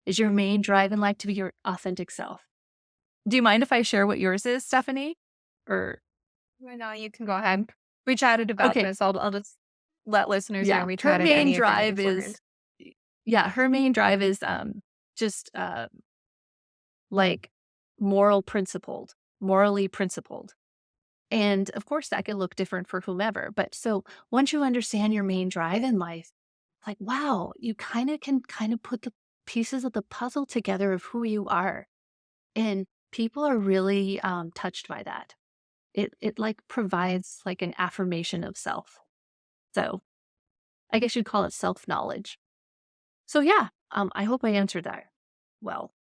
Is your main drive in life to be your authentic self? Do you mind if I share what yours is, Stephanie? Or Well, no, you can go ahead. We chatted about okay, this. I'll just let listeners know yeah. we Her chatted main Enneagram drive beforehand. is yeah, her main drive is just like morally principled. And of course that can look different for whomever. But so once you understand your main drive in life, like wow, you can put the pieces of the puzzle together of who you are. And people are really touched by that. It like provides like an affirmation of self. So I guess you'd call it self-knowledge. So yeah, I hope I answered that well.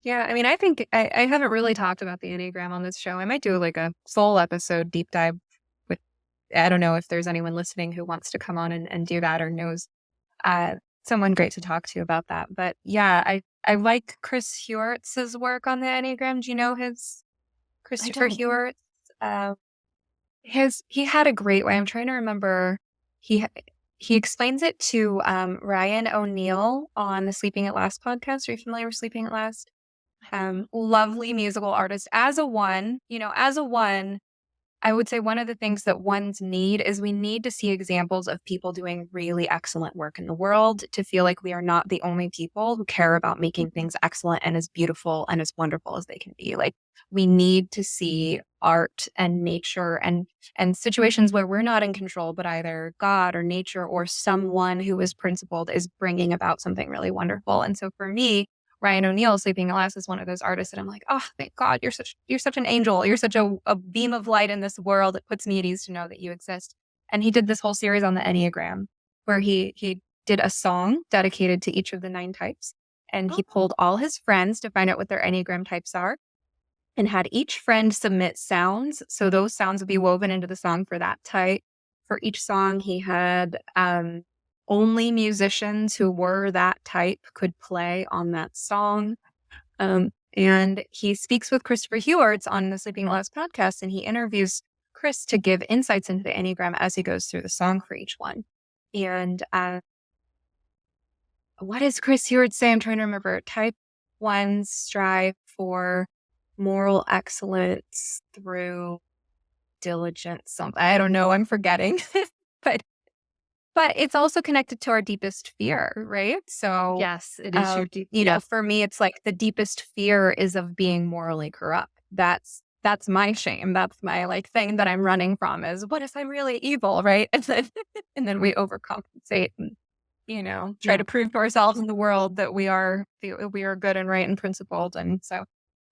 Yeah, I mean, I think I haven't really talked about the Enneagram on this show. I might do like a full episode deep dive with, I don't know if there's anyone listening who wants to come on and do that or knows uh, someone great to talk to about that. But yeah, I like Chris Hewertz's work on the Enneagram. Do you know his I Christopher don't. Hewert? He had a great way. I'm trying to remember. He he explains it to Ryan O'Neal on the Sleeping at Last podcast. Are you familiar with Sleeping at Last? Lovely musical artist. As a one, I would say one of the things that ones need is we need to see examples of people doing really excellent work in the world to feel like we are not the only people who care about making things excellent and as beautiful and as wonderful as they can be. Like, we need to see art and nature and situations where we're not in control, but either God or nature or someone who is principled is bringing about something really wonderful. And so for me, Ryan O'Neal, Sleeping at Last, is one of those artists that I'm like, oh, thank God, you're such an angel. You're such a beam of light in this world. It puts me at ease to know that you exist. And he did this whole series on the Enneagram where he did a song dedicated to each of the 9 types. And he pulled all his friends to find out what their Enneagram types are and had each friend submit sounds. So those sounds would be woven into the song for that type. For each song, he had only musicians who were that type could play on that song. And he speaks with Christopher Hewards on the Sleeping at Last podcast, and he interviews Chris to give insights into the Enneagram as he goes through the song for each one. And what does Chris Hewards say? I'm trying to remember. Type 1s strive for moral excellence through diligence. Something I don't know. I'm forgetting. But it's also connected to our deepest fear, right? So Yes, it is your deep. for me, it's like the deepest fear is of being morally corrupt. That's my shame. That's my like thing that I'm running from is what if I'm really evil, right? And then we overcompensate and try to prove to ourselves in the world that we are good and right and principled. And so,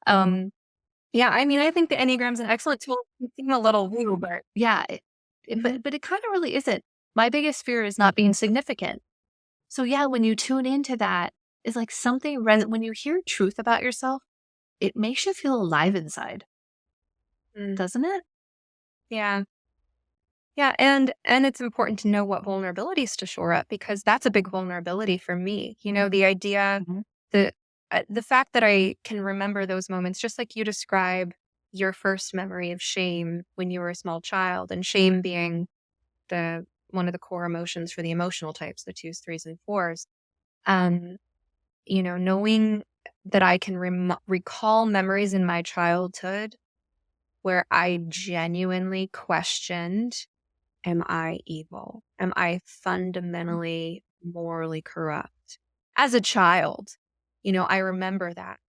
I mean, I think the Enneagram's an excellent tool. It seems a little woo, but Yeah, but it kind of really isn't. My biggest fear is not being significant. So yeah, when you tune into that, it's like something when you hear truth about yourself, it makes you feel alive inside, doesn't it? yeah. Yeah, and it's important to know what vulnerabilities to shore up because that's a big vulnerability for me. The idea Mhm. that the fact that I can remember those moments, just like you describe your first memory of shame when you were a small child, and shame being one of the core emotions for the emotional types, the 2s, 3s, and 4s. Knowing that I can recall memories in my childhood where I genuinely questioned, am I evil? Am I fundamentally morally corrupt? As a child, I remember that.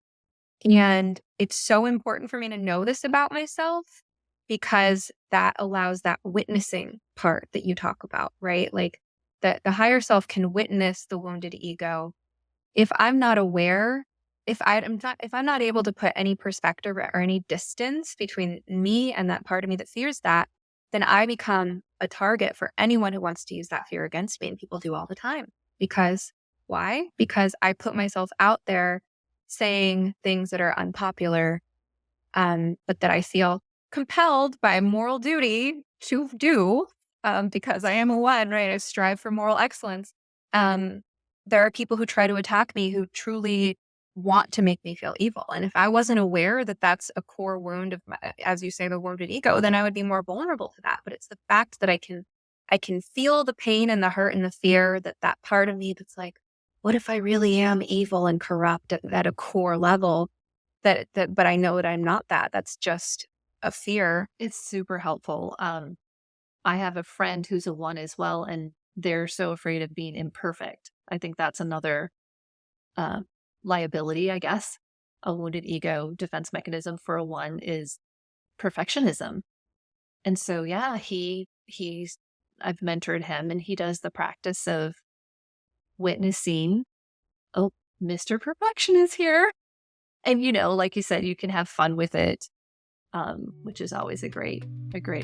And it's so important for me to know this about myself because that allows that witnessing part that you talk about, right? Like the higher self can witness the wounded ego. If I'm not aware, if I'm not able to put any perspective or any distance between me and that part of me that fears that, then I become a target for anyone who wants to use that fear against me. And people do all the time. Because why? Because I put myself out there saying things that are unpopular, but that I feel compelled by moral duty to do because I am a 1, right? I strive for moral excellence. There are people who try to attack me who truly want to make me feel evil. And if I wasn't aware that that's a core wound of, as you say, the wounded ego, then I would be more vulnerable to that. But it's the fact that I can feel the pain and the hurt and the fear that part of me that's like, what if I really am evil and corrupt at a core level? But I know that I'm not that. That's just a fear. It's super helpful. I have a friend who's a 1 as well, and they're so afraid of being imperfect. I think that's another liability, I guess. A wounded ego defense mechanism for a 1 is perfectionism. And so, yeah, I've mentored him and he does the practice of witnessing, oh, Mr. Perfection is here. And, like you said, you can have fun with it, which is always a great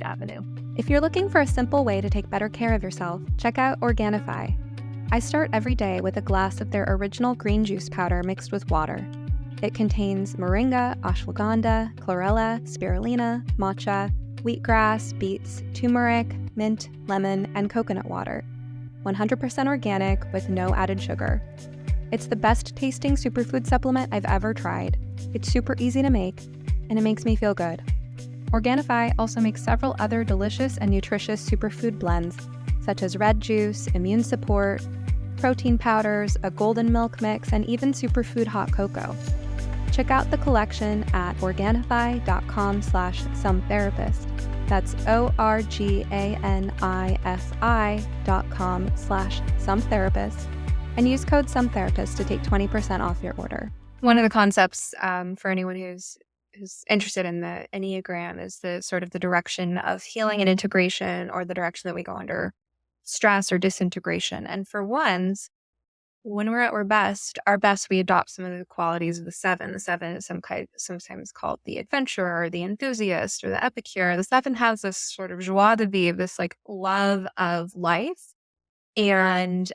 avenue. If you're looking for a simple way to take better care of yourself, check out Organifi. I start every day with a glass of their original green juice powder mixed with water. It contains moringa, ashwagandha, chlorella, spirulina, matcha, wheatgrass, beets, turmeric, mint, lemon, and coconut water. 100% organic with no added sugar. It's the best tasting superfood supplement I've ever tried. It's super easy to make, and it makes me feel good. Organifi also makes several other delicious and nutritious superfood blends, such as red juice, immune support, protein powders, a golden milk mix, and even superfood hot cocoa. Check out the collection at Organifi.com/sometherapist. That's ORGANIFI.com/sometherapist, and use code sometherapist to take 20% off your order. One of the concepts for anyone who's interested in the Enneagram is the sort of the direction of healing and integration, or the direction that we go under stress or disintegration. And for ones, when we're at our best, we adopt some of the qualities of the seven. The seven is sometimes called the adventurer, or the enthusiast, or the epicure. The seven has this sort of joie de vivre, this like love of life, and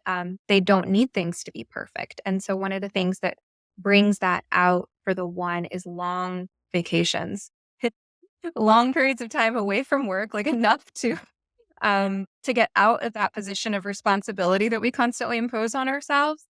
they don't need things to be perfect. And so one of the things that brings that out for the one is long vacations, long periods of time away from work, like enough to get out of that position of responsibility that we constantly impose on ourselves,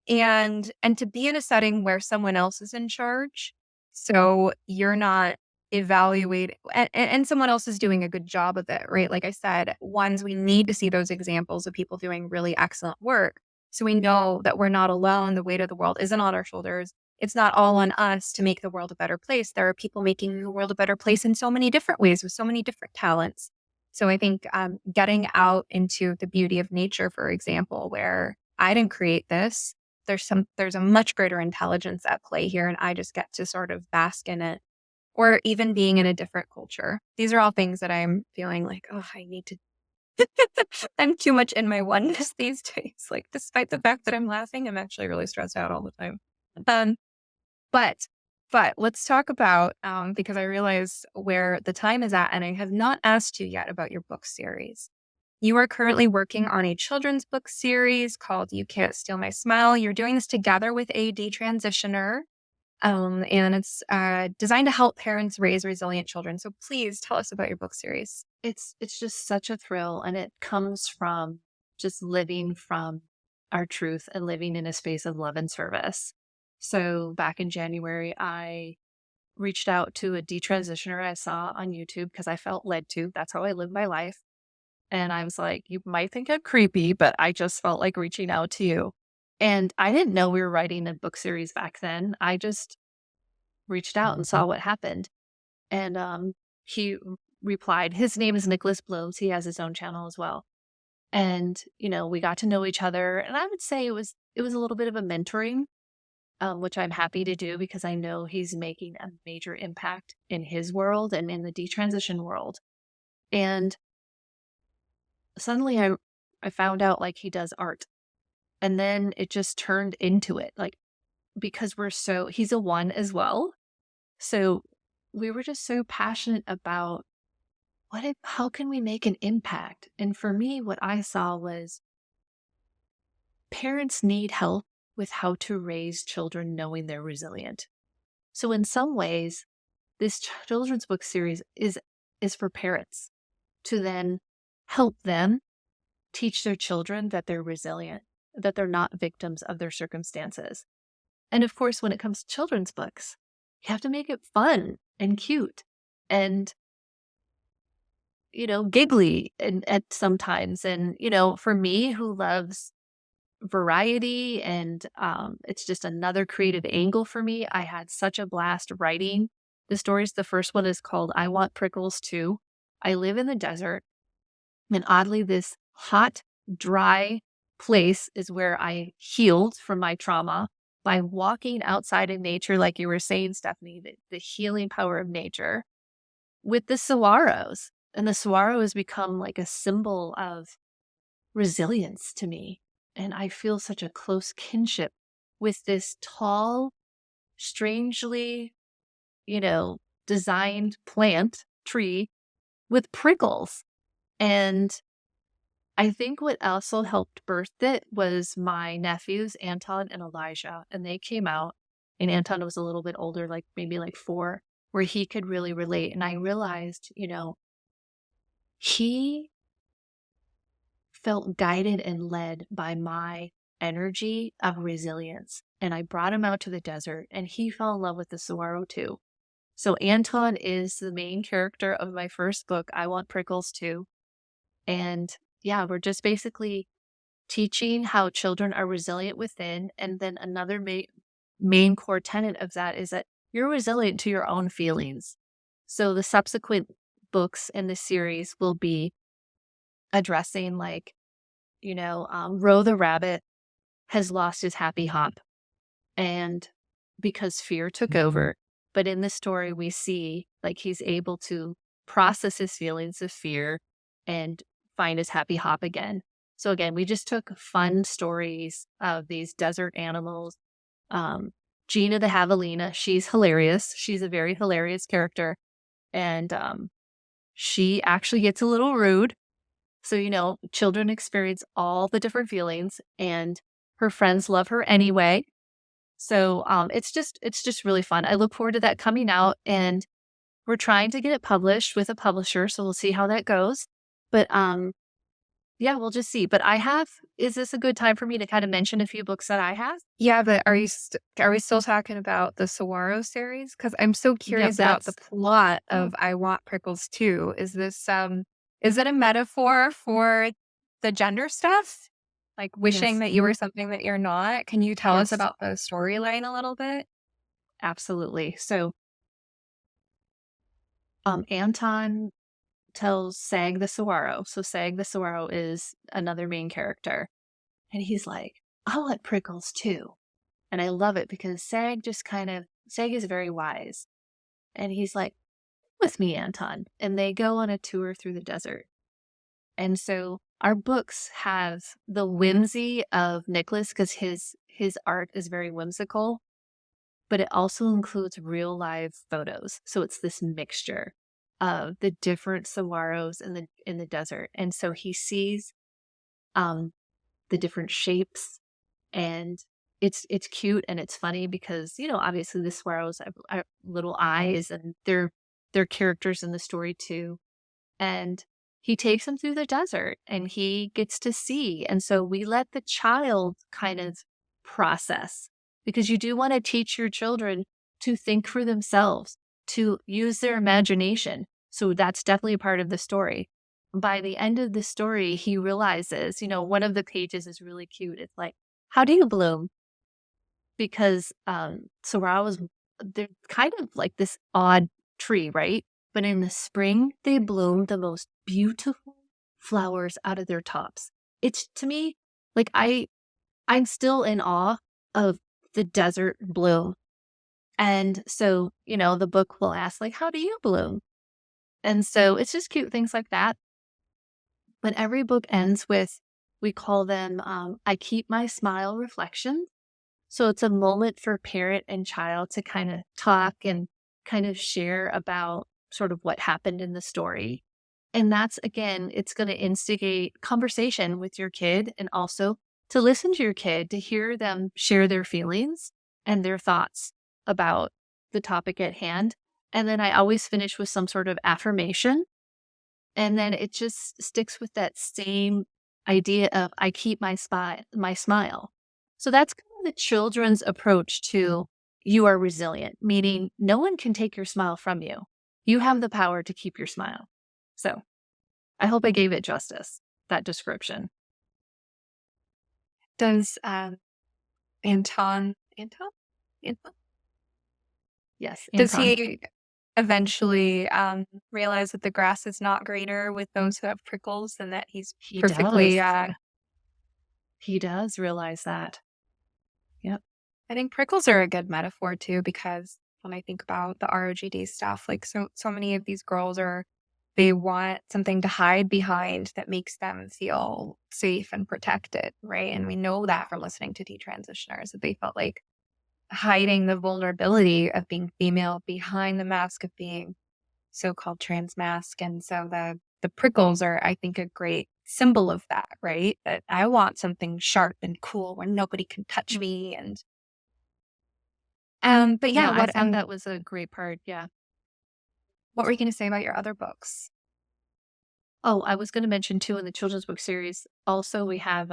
and to be in a setting where someone else is in charge. So you're not evaluating, and someone else is doing a good job of it, right? Like I said, ones, we need to see those examples of people doing really excellent work, so we know that we're not alone. The weight of the world isn't on our shoulders. It's not all on us to make the world a better place. There are people making the world a better place in so many different ways, with so many different talents. So I think getting out into the beauty of nature, for example, where I didn't create this, there's a much greater intelligence at play here, and I just get to sort of bask in it. Or even being in a different culture. These are all things that I'm feeling like, oh, I need to. I'm too much in my oneness these days. Like, despite the fact that I'm laughing, I'm actually really stressed out all the time. But let's talk about, because I realize where the time is at, and I have not asked you yet about your book series. You are currently working on a children's book series called You Can't Steal My Smile. You're doing this together with a detransitioner, and it's designed to help parents raise resilient children. So please tell us about your book series. It's just such a thrill, and it comes from just living from our truth and living in a space of love and service. So back in January, I reached out to a detransitioner I saw on YouTube because I felt led to. That's how I live my life. And I was like, you might think I'm creepy, but I just felt like reaching out to you. And I didn't know we were writing a book series back then. I just reached out and saw what happened. And he replied. His name is Nicholas Blooms. He has his own channel as well. And, we got to know each other. And I would say it was a little bit of a mentoring, which I'm happy to do because I know he's making a major impact in his world and in the detransition world. And suddenly I found out like he does art. And then it just turned into it, like, because he's a one as well. So we were just so passionate about how can we make an impact? And for me, what I saw was parents need help with how to raise children knowing they're resilient. So in some ways, this children's book series is for parents to then help them teach their children that they're resilient, that they're not victims of their circumstances. And of course, when it comes to children's books, you have to make it fun and cute and, giggly at sometimes. And, for me who loves variety and it's just another creative angle for me. I had such a blast writing the stories. The first one is called I Want Prickles Too. I live in the desert, and oddly, this hot, dry place is where I healed from my trauma by walking outside in nature, like you were saying, Stephanie, the healing power of nature with the saguaros. And the saguaro has become like a symbol of resilience to me. And I feel such a close kinship with this tall, strangely, designed tree with prickles. And I think what also helped birth it was my nephews, Anton and Elijah. And they came out, and Anton was a little bit older, like maybe like 4, where he could really relate. And I realized, he felt guided and led by my energy of resilience. And I brought him out to the desert, and he fell in love with the saguaro too. So Anton is the main character of my first book, I Want Prickles Too. And yeah, we're just basically teaching how children are resilient within. And then another main core tenet of that is that you're resilient to your own feelings. So the subsequent books in the series will be addressing, like, Ro the rabbit has lost his happy hop, and because fear took over. But in the story, we see like he's able to process his feelings of fear and find his happy hop again. So again, we just took fun stories of these desert animals. Um, Gina the javelina, she's hilarious. She's a very hilarious character. And she actually gets a little rude. So, children experience all the different feelings, and her friends love her anyway. So, it's just really fun. I look forward to that coming out, and we're trying to get it published with a publisher, so we'll see how that goes. But, yeah, we'll just see. But is this a good time for me to kind of mention a few books that I have? Yeah, but are we still talking about the Saguaro series? Because I'm so Yep, curious about the plot of I Want Prickles Too. Is it a metaphor for the gender stuff? Like wishing yes, that you were something that you're not? Can you tell us yes, about the storyline a little bit? absolutely. So, Anton tells Sag the Saguaro. So Sag the Saguaro is another main character. And he's like, I want prickles too. And I love it because Sag is very wise. And he's like, with me, Anton. And they go on a tour through the desert. And so our books have the whimsy of Nicholas because his art is very whimsical, but it also includes real live photos. So it's this mixture of the different saguaros in the desert. And so he sees um the different shapes, and it's cute and it's funny because obviously the saguaros have little eyes, and they're characters in the story too. And he takes them through the desert and he gets to see. And so we let the child kind of process, because you do want to teach your children to think for themselves, to use their imagination. So that's definitely a part of the story. By the end of the story, he realizes, one of the pages is really cute. It's like, how do you bloom? Because saguaros, they're kind of like this odd tree, right? But in the spring, they bloom the most beautiful flowers out of their tops. It's, to me, like I'm still in awe of the desert bloom. And so, the book will ask, like, how do you bloom? And so it's just cute things like that. But every book ends with, we call them I Keep My Smile reflections. So it's a moment for parent and child to kind of talk and kind of share about sort of what happened in the story. And that's, again, it's going to instigate conversation with your kid, and also to listen to your kid, to hear them share their feelings and their thoughts about the topic at hand. And then I always finish with some sort of affirmation. And then it just sticks with that same idea of I keep my smile. So that's kind of the children's approach to you are resilient, meaning no one can take your smile from you. You have the power to keep your smile. So I hope I gave it justice, that description. Does Anton? Yes, Does Anton. he eventually realize that the grass is not greener with those who have prickles, and that he's He perfectly does. He does realize that. Yep. I think prickles are a good metaphor too, because when I think about the ROGD stuff, like so many of these girls they want something to hide behind that makes them feel safe and protected, right? And we know that from listening to detransitioners, that they felt like hiding the vulnerability of being female behind the mask of being so-called trans mask. And so the prickles are, I think, a great symbol of that, right? That I want something sharp and cool where nobody can touch me. And but yeah, Yeah, I thought that was a great part. Yeah. what were you going to say about your other books? Oh, I was going to mention too, in the children's book series, also we have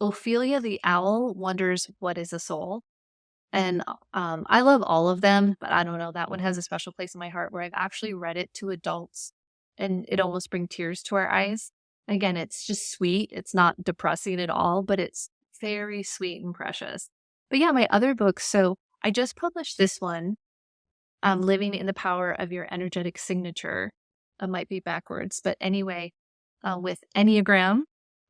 Ophelia the Owl Wonders What is a Soul. And I love all of them, but I don't know, that one has a special place in my heart where I've actually read it to adults, and it almost brings tears to our eyes. Again, it's just sweet. It's not depressing at all, but it's very sweet and precious. But yeah, my other books. So I just published this one, Living in the Power of Your Energetic Signature. It might be backwards, but anyway, with Enneagram,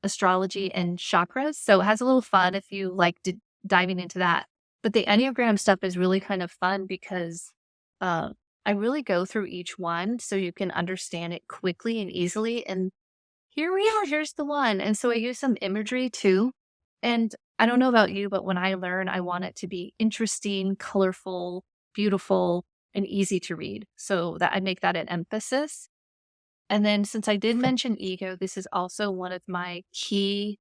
astrology, and chakras. So it has a little fun if you like diving into that. But the Enneagram stuff is really kind of fun because I really go through each one so you can understand it quickly and easily. And here we are, here's the one. And so I use some imagery too. And I don't know about you, but when I learn, I want it to be interesting, colorful, beautiful, and easy to read. So that I make that an emphasis. And then since I did mention ego, this is also one of my key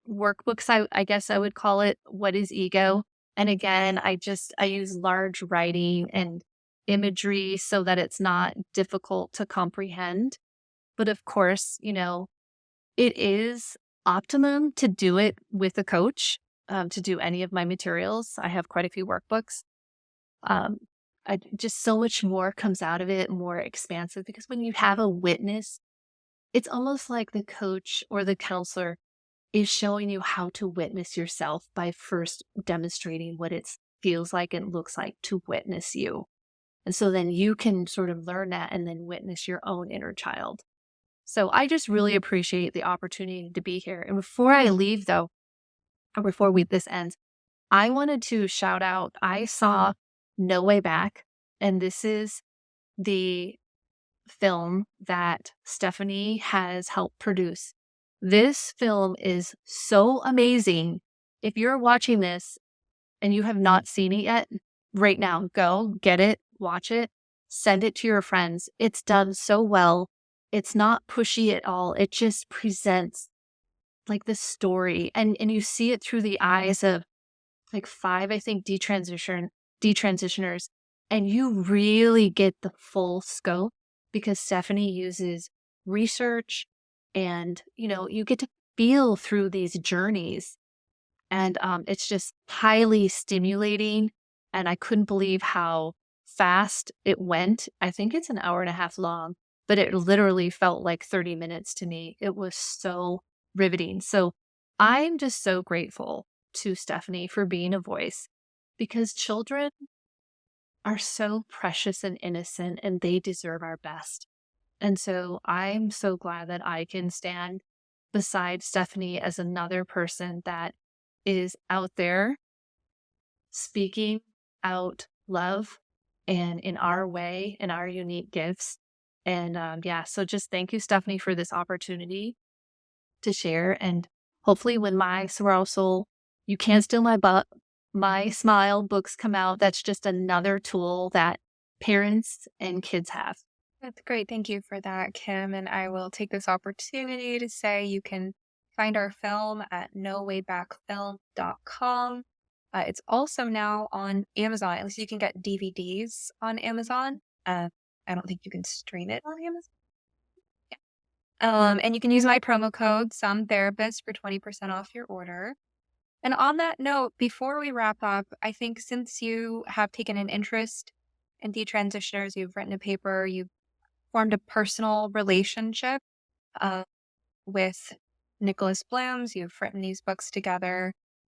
workbooks, I guess I would call it. What is ego? And again, I use large writing and imagery so that it's not difficult to comprehend. But of course, it is optimum to do it with a coach, to do any of my materials. I have quite a few workbooks. Um, just so much more comes out of it, more expansive, because when you have a witness, it's almost like the coach or the counselor is showing you how to witness yourself by first demonstrating what it feels like and looks like to witness you. And so then you can sort of learn that and then witness your own inner child. So I just really appreciate the opportunity to be here. And before I leave, though, or before this ends, I wanted to shout out, I saw No Way Back, and this is the film that Stephanie has helped produce. This film is so amazing. If you're watching this and you have not seen it yet, right now, go get it, watch it, send it to your friends. It's done so well. It's not pushy at all. It just presents like the story, and you see it through the eyes of like 5, I think, detransitioners, and you really get the full scope because Stephanie uses research and, you get to feel through these journeys. And it's just highly stimulating. And I couldn't believe how fast it went. I think it's an hour and a half long, but it literally felt like 30 minutes to me. It was so riveting. So I'm just so grateful to Stephanie for being a voice because children are so precious and innocent and they deserve our best. And so I'm so glad that I can stand beside Stephanie as another person that is out there speaking out love and in our way, in our unique gifts. And yeah, so just thank you, Stephanie, for this opportunity to share. And hopefully, when my Sorrow Soul, You Can't Steal My Butt, My Smile books come out, that's just another tool that parents and kids have. That's great. Thank you for that, Kim. And I will take this opportunity to say you can find our film at nowaybackfilm.com. It's also now on Amazon. At least you can get DVDs on Amazon. I don't think you can stream it on Amazon. Yeah. And you can use my promo code SomeTherapist for 20% off your order. And on that note, before we wrap up, I think since you have taken an interest in detransitioners, you've written a paper, you've formed a personal relationship with Nicholas Blooms, you've written these books together,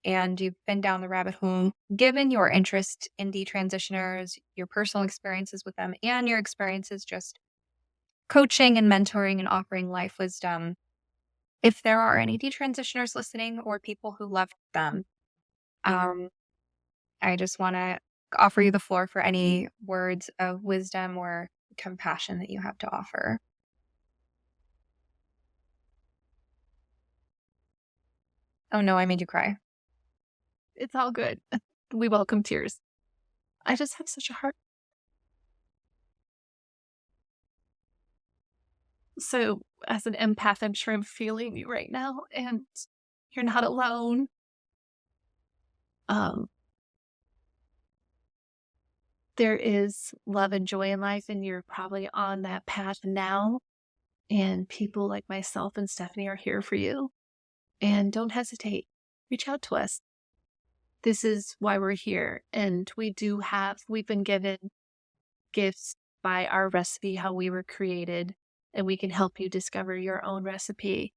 and you've been down the rabbit hole. Given your interest in detransitioners, your personal experiences with them, and your experiences just coaching and mentoring and offering life wisdom, if there are any detransitioners listening or people who love them, I just want to offer you the floor for any words of wisdom or compassion that you have to offer. Oh no, I made you cry. It's all good. We welcome tears. I just have such a heart. So, as an empath, I'm sure I'm feeling you right now, and you're not alone. There is love and joy in life, and you're probably on that path now. And people like myself and Stephanie are here for you. And don't hesitate. Reach out to us. This is why we're here. And we've been given gifts by our recipe, how we were created. and we can help you discover your own recipe,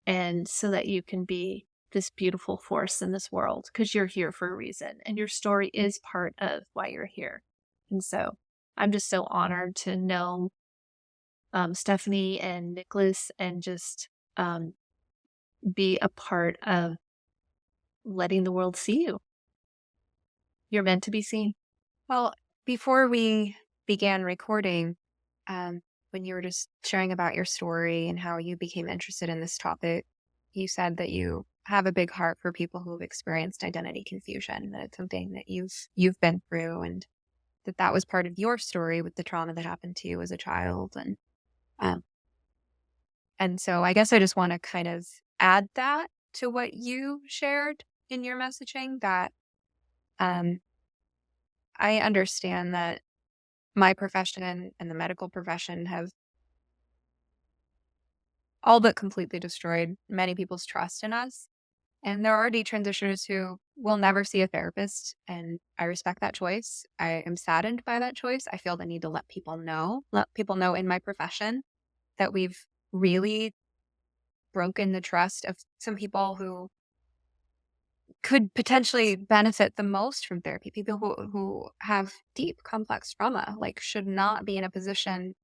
and so that you can be this beautiful force in this world, because you're here for a reason and your story is part of why you're here. And so I'm just so honored to know Stephanie and Nicholas, and just be a part of letting the world see you. You're meant to be seen. Well, before we began recording, when you were just sharing about your story and how you became interested in this topic, you said that you have a big heart for people who have experienced identity confusion, that it's something that you've been through, and that was part of your story with the trauma that happened to you as a child. And so I guess I just want to kind of add that to what you shared in your messaging, that I understand that my profession and the medical profession have all but completely destroyed many people's trust in us. And there are detransitioners who will never see a therapist, and I respect that choice. I am saddened by that choice. I feel the need to let people know in my profession that we've really broken the trust of some people who could potentially benefit the most from therapy. People who have deep, complex trauma, like, should not be in a position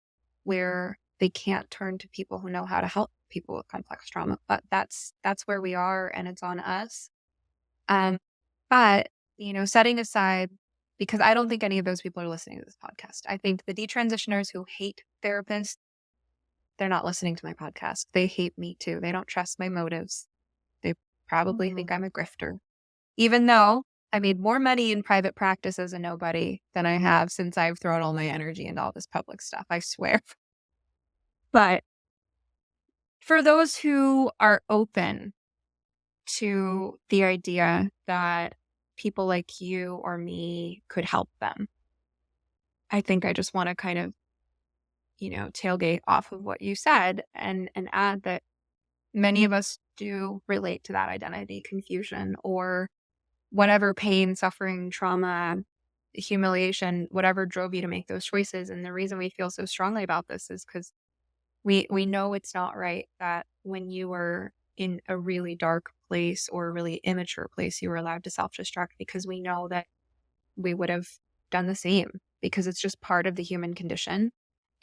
where they can't turn to people who know how to help people with complex trauma. But that's where we are, and it's on us. But, setting aside, because I don't think any of those people are listening to this podcast. I think the detransitioners who hate therapists, they're not listening to my podcast. They hate me too. They don't trust my motives. They probably think I'm a grifter. Even though I made more money in private practice as a nobody than I have since I've thrown all my energy into all this public stuff, I swear. But for those who are open to the idea that people like you or me could help them, I think I just want to kind of, tailgate off of what you said and add that many of us do relate to that identity confusion, or whatever pain, suffering, trauma, humiliation, whatever drove you to make those choices. And the reason we feel so strongly about this is because we know it's not right that when you were in a really dark place or a really immature place, you were allowed to self-destruct, because we know that we would have done the same, because it's just part of the human condition.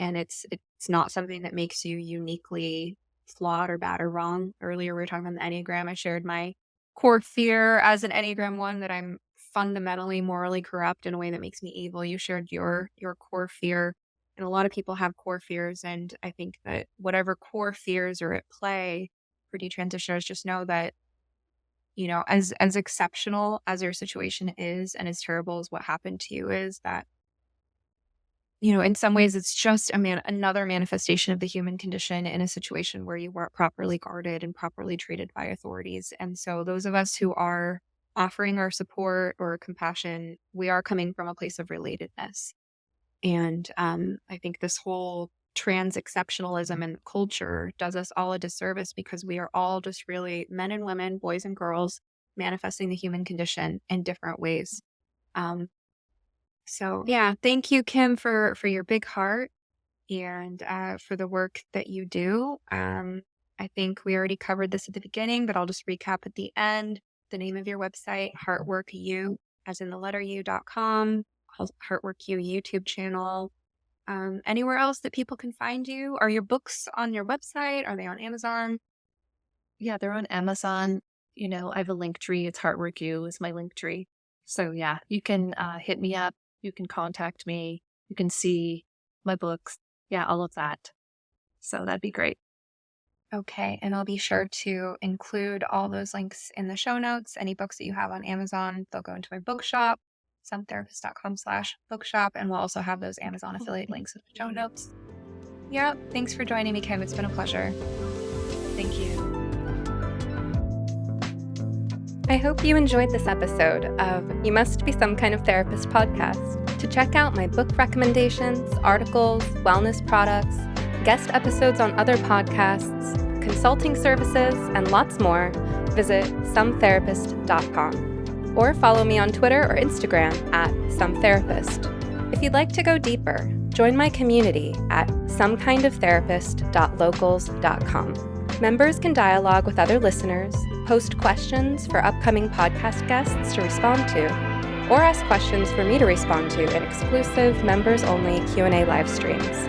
And it's not something that makes you uniquely flawed or bad or wrong. Earlier, we were talking about the Enneagram. I shared my core fear as an Enneagram 1, that I'm fundamentally morally corrupt in a way that makes me evil. You shared your core fear. And a lot of people have core fears. And I think that whatever core fears are at play for detransitioners, just know that, as exceptional as your situation is, and as terrible as what happened to you is, that, in some ways it's just another manifestation of the human condition in a situation where you weren't properly guarded and properly treated by authorities. And so those of us who are offering our support or compassion, we are coming from a place of relatedness. And I think this whole trans exceptionalism and culture does us all a disservice, because we are all just really men and women, boys and girls, manifesting the human condition in different ways. So yeah, thank you, Kim, for your big heart, and for the work that you do. I think we already covered this at the beginning, but I'll just recap at the end. The name of your website, HeartWorkU, as in the letter U.com, HeartWorkU YouTube channel. Anywhere else that people can find you? Are your books on your website? Are they on Amazon? Yeah, they're on Amazon. I have a link tree. It's HeartWorkU is my link tree. So yeah, you can hit me up. You can contact me. You can see my books. Yeah, all of that. So that'd be great. Okay, and I'll be sure to include all those links in the show notes. Any books that you have on Amazon, they'll go into my bookshop, sometherapist.com/bookshop, and we'll also have those Amazon affiliate links in the show notes. Yeah, thanks for joining me, Kim. It's been a pleasure. Thank you. I hope you enjoyed this episode of You Must Be Some Kind of Therapist podcast. To check out my book recommendations, articles, wellness products, guest episodes on other podcasts, consulting services, and lots more, visit sometherapist.com or follow me on Twitter or Instagram @sometherapist. If you'd like to go deeper, Join my community at somekindoftherapist.locals.com. Members can dialogue with other listeners, post questions for upcoming podcast guests to respond to, or ask questions for me to respond to in exclusive members-only Q&A live streams.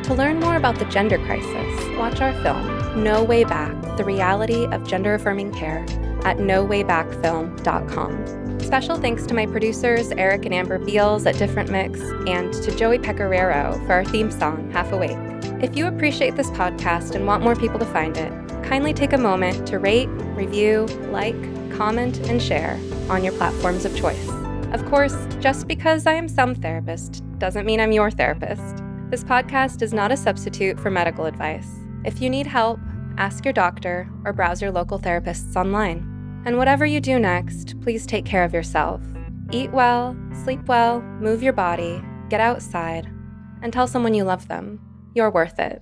To learn more about the gender crisis, watch our film, No Way Back, The Reality of Gender-Affirming Care at nowaybackfilm.com. Special thanks to my producers, Eric and Amber Beals at Different Mix, and to Joey Pecoraro for our theme song, Half Awake. If you appreciate this podcast and want more people to find it, kindly take a moment to rate, review, like, comment, and share on your platforms of choice. Of course, just because I am some therapist doesn't mean I'm your therapist. This podcast is not a substitute for medical advice. If you need help, ask your doctor or browse your local therapists online. And whatever you do next, please take care of yourself. Eat well, sleep well, move your body, get outside, and tell someone you love them. You're worth it.